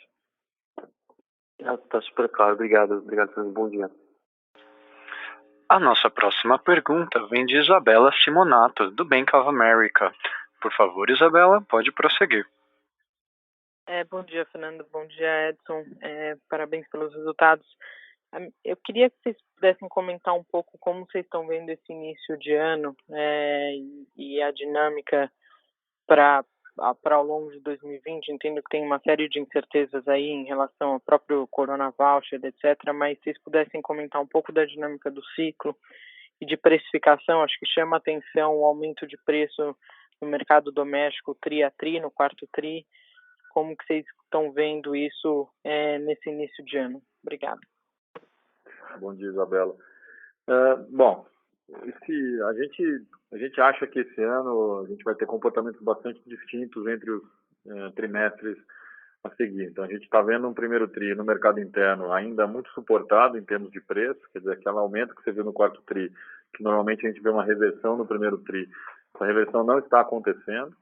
Está super claro. Obrigado, Fernando. Bom dia. A nossa próxima pergunta vem de Isabela Simonato, do Bank of America. Por favor, Isabela, pode prosseguir. Bom dia, Fernando. Bom dia, Edson. Parabéns pelos resultados. Eu queria que vocês pudessem comentar um pouco como vocês estão vendo esse início de ano e a dinâmica para ao longo de 2020. Entendo que tem uma série de incertezas aí em relação ao próprio Corona Voucher, etc., mas se vocês pudessem comentar um pouco da dinâmica do ciclo e de precificação. Acho que chama a atenção o aumento de preço no mercado doméstico tri a tri, no quarto tri. Como que vocês estão vendo isso nesse início de ano? Obrigado. Bom dia, Isabela. Bom, a gente acha que esse ano a gente vai ter comportamentos bastante distintos entre os trimestres a seguir. Então, a gente está vendo um primeiro tri no mercado interno ainda muito suportado em termos de preço, quer dizer, aquele aumento que você viu no quarto tri, que normalmente a gente vê uma reversão no primeiro tri, essa reversão não está acontecendo.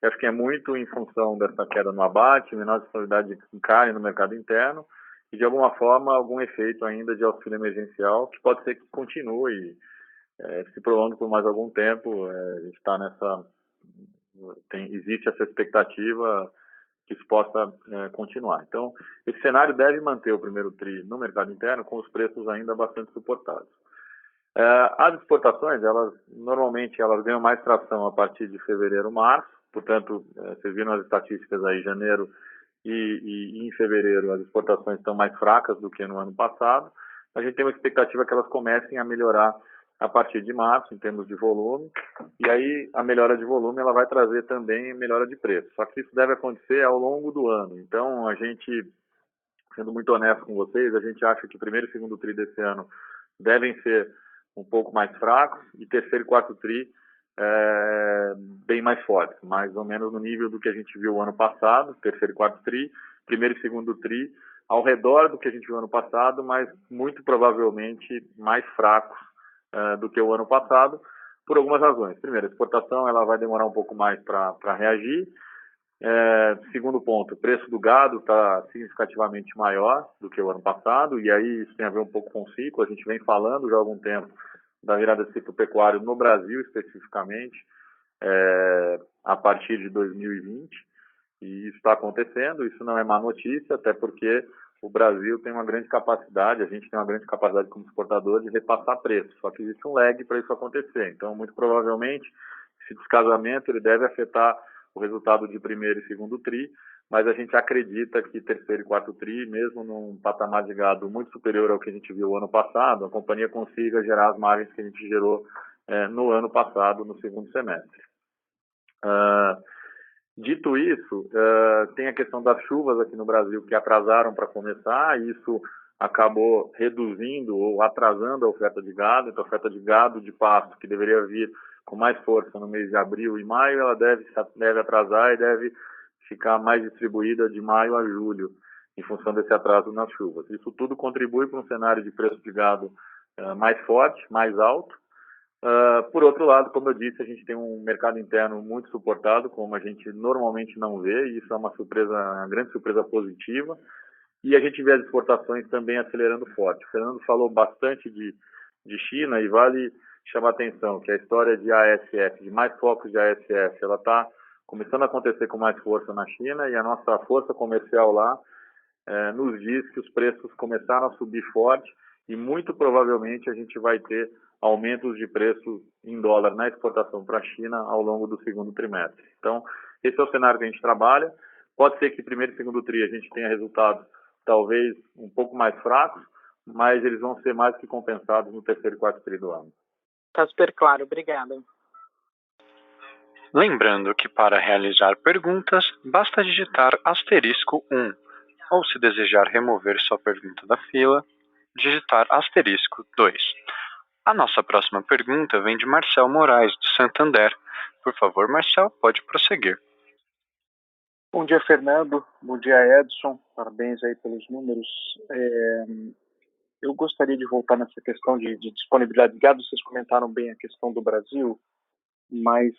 Eu acho que é muito em função dessa queda no abate, menor disponibilidade de carne no mercado interno e, de alguma forma, algum efeito ainda de auxílio emergencial, que pode ser que continue se prolongue por mais algum tempo. A gente está existe essa expectativa que isso possa continuar. Então, esse cenário deve manter o primeiro tri no mercado interno com os preços ainda bastante suportados. As exportações, normalmente elas ganham mais tração a partir de fevereiro, março. Portanto, vocês viram as estatísticas aí, janeiro e em fevereiro as exportações estão mais fracas do que no ano passado. A gente tem uma expectativa que elas comecem a melhorar a partir de março, em termos de volume, e aí a melhora de volume ela vai trazer também melhora de preço. Só que isso deve acontecer ao longo do ano. Então, a gente, sendo muito honesto com vocês, a gente acha que o primeiro e segundo tri desse ano devem ser um pouco mais fracos, e terceiro e quarto tri bem mais fortes, mais ou menos no nível do que a gente viu o ano passado, terceiro e quarto tri, primeiro e segundo tri, ao redor do que a gente viu ano passado, mas muito provavelmente mais fracos do que o ano passado, por algumas razões. Primeiro, a exportação ela vai demorar um pouco mais para reagir. Segundo ponto, o preço do gado está significativamente maior do que o ano passado, e aí isso tem a ver um pouco com o ciclo. A gente vem falando já há algum tempo da virada do ciclo pecuário no Brasil, especificamente, a partir de 2020, e isso está acontecendo. Isso não é má notícia, até porque o Brasil tem uma grande capacidade, a gente tem uma grande capacidade como exportador de repassar preço, só que existe um lag para isso acontecer. Então, muito provavelmente, esse descasamento ele deve afetar o resultado de primeiro e segundo tri, mas a gente acredita que terceiro e quarto tri, mesmo num patamar de gado muito superior ao que a gente viu o ano passado, a companhia consiga gerar as margens que a gente gerou no ano passado, no segundo semestre. Dito isso, tem a questão das chuvas aqui no Brasil que atrasaram para começar, e isso acabou reduzindo ou atrasando a oferta de gado. Então, a oferta de gado de pasto, que deveria vir com mais força no mês de abril e maio, ela deve atrasar e deve ficar mais distribuída de maio a julho, em função desse atraso nas chuvas. Isso tudo contribui para um cenário de preço de gado mais forte, mais alto. Por outro lado, como eu disse, a gente tem um mercado interno muito suportado, como a gente normalmente não vê, e isso é uma grande surpresa positiva. E a gente vê as exportações também acelerando forte. O Fernando falou bastante de China, e vale chamar a atenção que a história de ASF, de mais focos de ASF, ela está começando a acontecer com mais força na China, e a nossa força comercial lá nos diz que os preços começaram a subir forte, e muito provavelmente a gente vai ter aumentos de preço em dólar na exportação para a China ao longo do segundo trimestre. Então, esse é o cenário que a gente trabalha. Pode ser que primeiro e segundo tri a gente tenha resultados talvez um pouco mais fracos, mas eles vão ser mais que compensados no terceiro e quarto tri do ano. Está super claro, obrigada. Lembrando que para realizar perguntas, basta digitar *1, ou se desejar remover sua pergunta da fila, digitar *2. A nossa próxima pergunta vem de Marcel Moraes, do Santander. Por favor, Marcel, pode prosseguir. Bom dia, Fernando. Bom dia, Edson. Parabéns aí pelos números. Eu gostaria de voltar nessa questão de disponibilidade de gado. Vocês comentaram bem a questão do Brasil, mas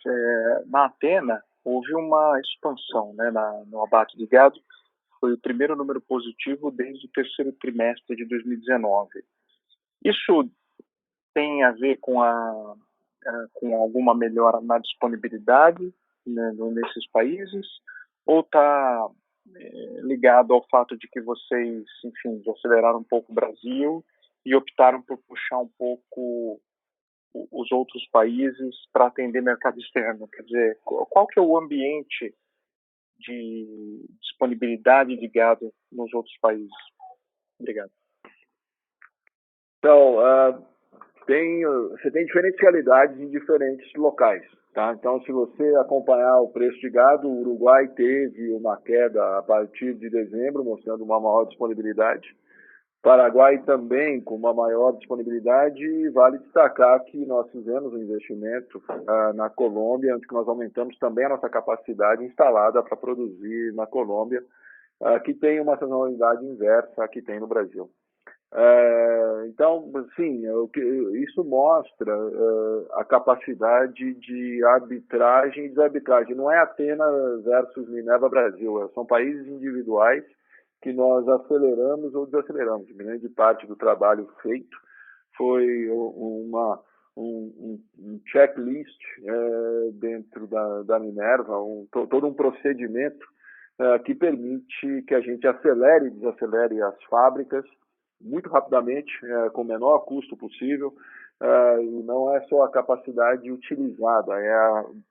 na Athena houve uma expansão, né, no abate de gado. Foi o primeiro número positivo desde o terceiro trimestre de 2019. Isso tem a ver com alguma melhora na disponibilidade, né, nesses países, ou está ligado ao fato de que vocês, enfim, aceleraram um pouco o Brasil e optaram por puxar um pouco os outros países para atender mercado externo? Quer dizer, qual que é o ambiente de disponibilidade de gado nos outros países? Obrigado. Então, você tem diferentes realidades em diferentes locais. Tá? Então, se você acompanhar o preço de gado, o Uruguai teve uma queda a partir de dezembro, mostrando uma maior disponibilidade. Paraguai também com uma maior disponibilidade, e vale destacar que nós fizemos um investimento na Colômbia, onde nós aumentamos também a nossa capacidade instalada para produzir na Colômbia, que tem uma sazonalidade inversa que tem no Brasil. Então, sim, isso mostra a capacidade de arbitragem e desarbitragem. Não é Athena versus Minerva Brasil, são países individuais que nós aceleramos ou desaceleramos. Grande parte do trabalho feito foi um checklist dentro da Minerva, todo um procedimento que permite que a gente acelere e desacelere as fábricas muito rapidamente, com o menor custo possível, e não é só a capacidade utilizada,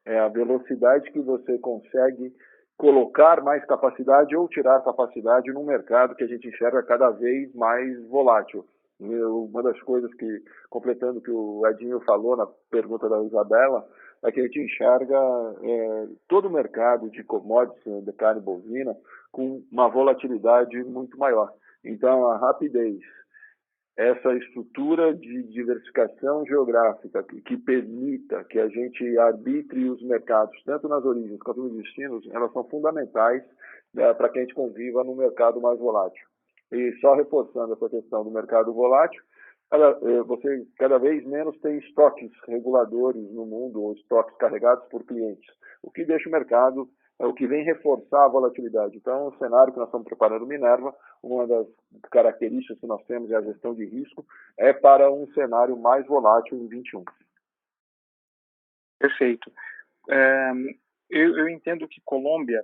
é a velocidade que você consegue colocar mais capacidade ou tirar capacidade num mercado que a gente enxerga cada vez mais volátil. Uma das coisas que, completando o que o Edinho falou na pergunta da Isabela, é que a gente enxerga todo o mercado de commodities de carne bovina com uma volatilidade muito maior. Então, a rapidez, essa estrutura de diversificação geográfica que permita que a gente arbitre os mercados, tanto nas origens quanto nos destinos, elas são fundamentais para que a gente conviva num mercado mais volátil. E só reforçando essa questão do mercado volátil, você cada vez menos tem estoques reguladores no mundo, ou estoques carregados por clientes, o que deixa o mercado, o que vem reforçar a volatilidade. Então, o cenário que nós estamos preparando Minerva, uma das características que nós temos é a gestão de risco, é para um cenário mais volátil em 21. Perfeito. Eu entendo que Colômbia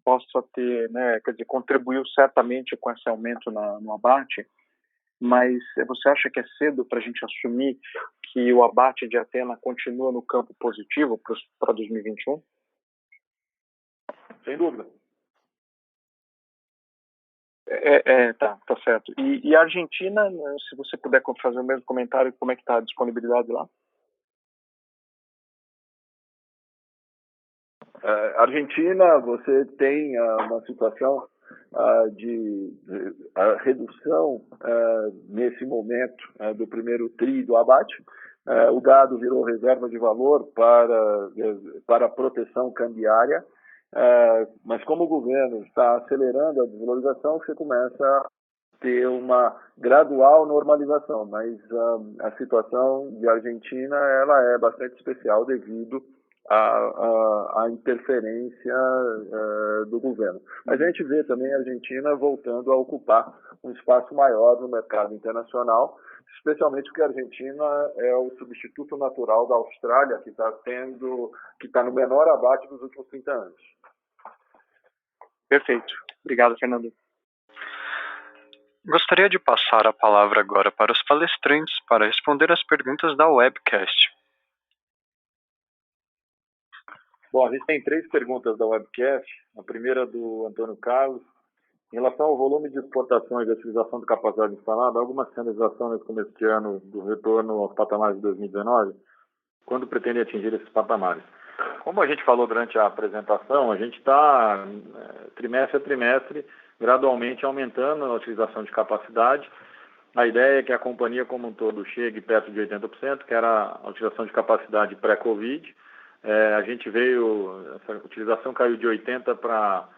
possa ter, né, quer dizer, contribuiu certamente com esse aumento no abate, mas você acha que é cedo para a gente assumir que o abate de Athena continua no campo positivo para 2021? Sem dúvida. Tá certo. E a Argentina, se você puder fazer o mesmo comentário, como é que está a disponibilidade lá? Argentina, você tem uma situação de redução nesse momento do primeiro tri do abate. O gado virou reserva de valor para proteção cambiária, mas como o governo está acelerando a desvalorização, você começa a ter uma gradual normalização, mas a situação de Argentina ela é bastante especial devido a interferência do governo. Mas a gente vê também a Argentina voltando a ocupar um espaço maior no mercado internacional, especialmente porque a Argentina é o substituto natural da Austrália, que está no menor abate dos últimos 30 anos. Perfeito. Obrigado, Fernando. Gostaria de passar a palavra agora para os palestrantes para responder as perguntas da webcast. Bom, a gente tem 3 perguntas da webcast. A primeira é do Antônio Carlos. Em relação ao volume de exportações e utilização de capacidade instalada, há alguma sinalização nesse começo de ano do retorno aos patamares de 2019? Quando pretende atingir esses patamares? Como a gente falou durante a apresentação, a gente está, trimestre a trimestre, gradualmente aumentando a utilização de capacidade. A ideia é que a companhia como um todo chegue perto de 80%, que era a utilização de capacidade pré-Covid. A gente essa utilização caiu de 80% para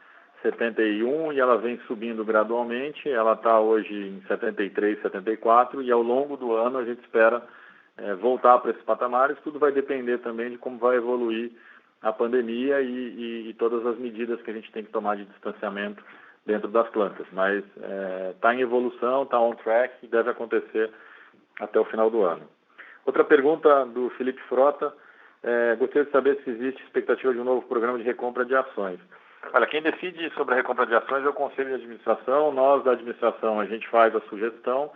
71% e ela vem subindo gradualmente. Ela está hoje em 73%, 74% e ao longo do ano a gente espera voltar para esses patamares. Tudo vai depender também de como vai evoluir a pandemia e todas as medidas que a gente tem que tomar de distanciamento dentro das plantas. Mas está em evolução, está on track e deve acontecer até o final do ano. Outra pergunta do Felipe Frota. Gostaria de saber se existe expectativa de um novo programa de recompra de ações. Olha, quem decide sobre a recompra de ações é o Conselho de Administração. Nós, da administração, a gente faz a sugestão.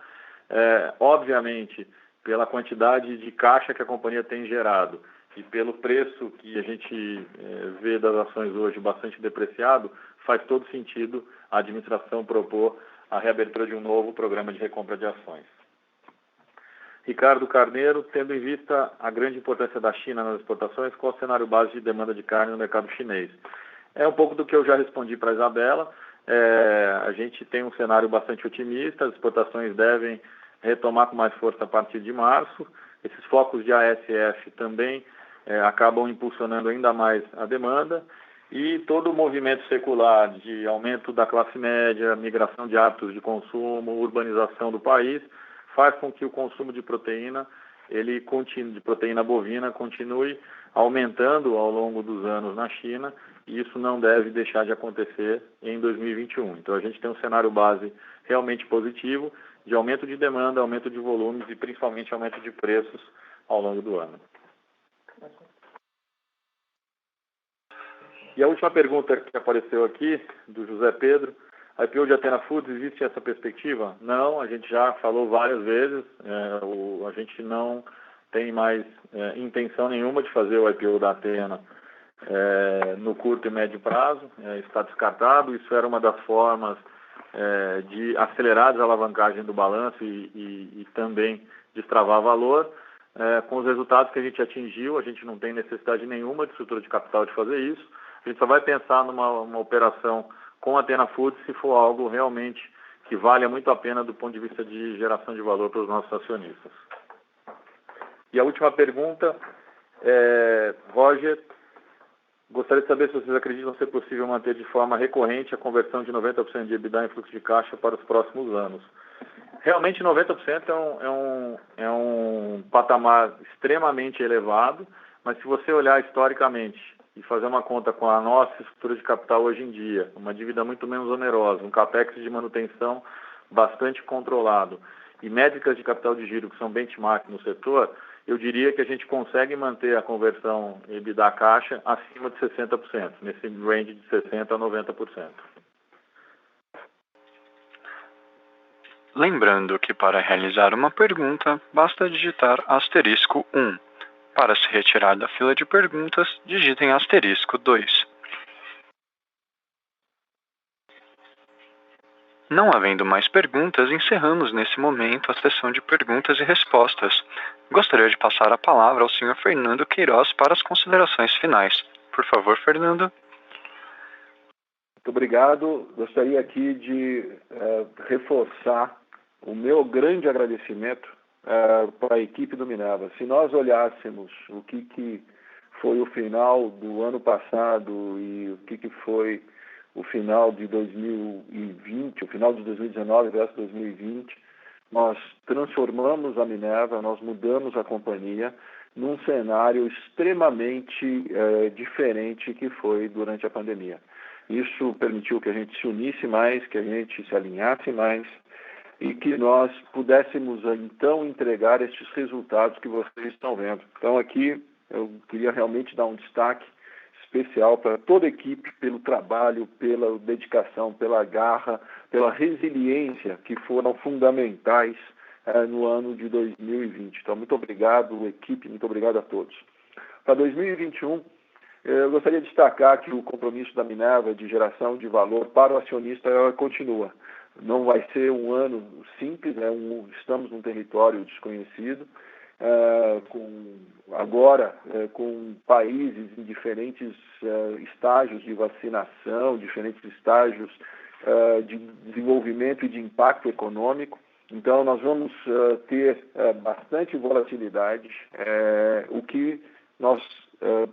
Obviamente, pela quantidade de caixa que a companhia tem gerado e pelo preço que a gente vê das ações hoje bastante depreciado, faz todo sentido a administração propor a reabertura de um novo programa de recompra de ações. Ricardo Carneiro, tendo em vista a grande importância da China nas exportações, qual o cenário base de demanda de carne no mercado chinês? É um pouco do que eu já respondi para a Isabela. A gente tem um cenário bastante otimista, as exportações devem retomar com mais força a partir de março. Esses focos de ASF também acabam impulsionando ainda mais a demanda. E todo o movimento secular de aumento da classe média, migração de hábitos de consumo, urbanização do país, faz com que o consumo de proteína, de proteína bovina, continue aumentando ao longo dos anos na China, e isso não deve deixar de acontecer em 2021. Então a gente tem um cenário base realmente positivo, de aumento de demanda, aumento de volumes e principalmente aumento de preços ao longo do ano. E a última pergunta que apareceu aqui, do José Pedro: a IPO de Athena Foods, existe essa perspectiva? Não, a gente já falou várias vezes, a gente não tem mais intenção nenhuma de fazer o IPO da Athena no curto e médio prazo, está descartado. Isso era uma das formas de acelerar a desalavancagem do balanço e também destravar valor. Com os resultados que a gente atingiu, a gente não tem necessidade nenhuma de estrutura de capital de fazer isso. A gente só vai pensar numa operação com a Athena Foods se for algo realmente que valha muito a pena do ponto de vista de geração de valor para os nossos acionistas. E a última pergunta, Roger, gostaria de saber se vocês acreditam ser possível manter de forma recorrente a conversão de 90% de EBITDA em fluxo de caixa para os próximos anos. Realmente 90% é um patamar extremamente elevado, mas se você olhar historicamente e fazer uma conta com a nossa estrutura de capital hoje em dia, uma dívida muito menos onerosa, um capex de manutenção bastante controlado e métricas de capital de giro que são benchmark no setor, eu diria que a gente consegue manter a conversão EBITDA caixa acima de 60%, nesse range de 60% a 90%. Lembrando que para realizar uma pergunta, basta digitar *1. Para se retirar da fila de perguntas, digitem *2. Não havendo mais perguntas, encerramos nesse momento a sessão de perguntas e respostas. Gostaria de passar a palavra ao Sr. Fernando Queiroz para as considerações finais. Por favor, Fernando. Muito obrigado. Gostaria aqui de reforçar o meu grande agradecimento para a equipe do Minerva. Se nós olhássemos o que foi o final do ano passado e o que foi o final de 2020, o final de 2019 versus 2020, nós transformamos a Minerva, nós mudamos a companhia num cenário extremamente diferente que foi durante a pandemia. Isso permitiu que a gente se unisse mais, que a gente se alinhasse mais e que nós pudéssemos, então, entregar estes resultados que vocês estão vendo. Então, aqui, eu queria realmente dar um destaque especial para toda a equipe, pelo trabalho, pela dedicação, pela garra, pela resiliência que foram fundamentais no ano de 2020. Então, muito obrigado, equipe, muito obrigado a todos. Para 2021, eu gostaria de destacar que o compromisso da Minerva de geração de valor para o acionista continua. Não vai ser um ano simples, estamos num território desconhecido, com países em diferentes estágios de vacinação, diferentes estágios de desenvolvimento e de impacto econômico. Então, nós vamos ter bastante volatilidade, o que nós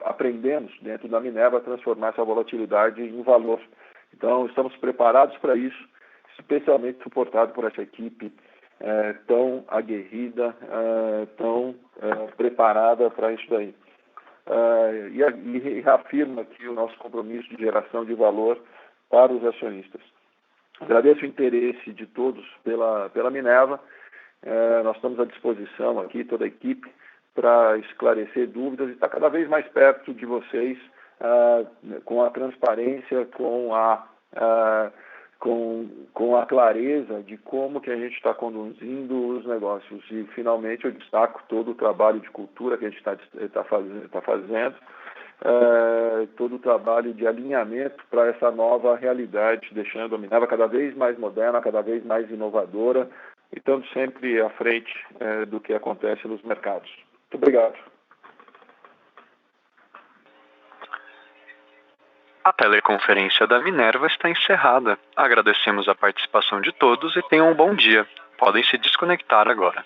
aprendemos dentro da Minerva a transformar essa volatilidade em valor. Então, estamos preparados para isso, especialmente suportado por essa equipe tão aguerrida, tão preparada para isso daí. E reafirma aqui o nosso compromisso de geração de valor para os acionistas. Agradeço o interesse de todos pela Minerva. Nós estamos à disposição aqui, toda a equipe, para esclarecer dúvidas e estar cada vez mais perto de vocês com a transparência, com a clareza de como que a gente está conduzindo os negócios. E, finalmente, eu destaco todo o trabalho de cultura que a gente está fazendo, todo o trabalho de alinhamento para essa nova realidade, deixando a Minerva cada vez mais moderna, cada vez mais inovadora, e estando sempre à frente do que acontece nos mercados. Muito obrigado. A teleconferência da Minerva está encerrada. Agradecemos a participação de todos e tenham um bom dia. Podem se desconectar agora.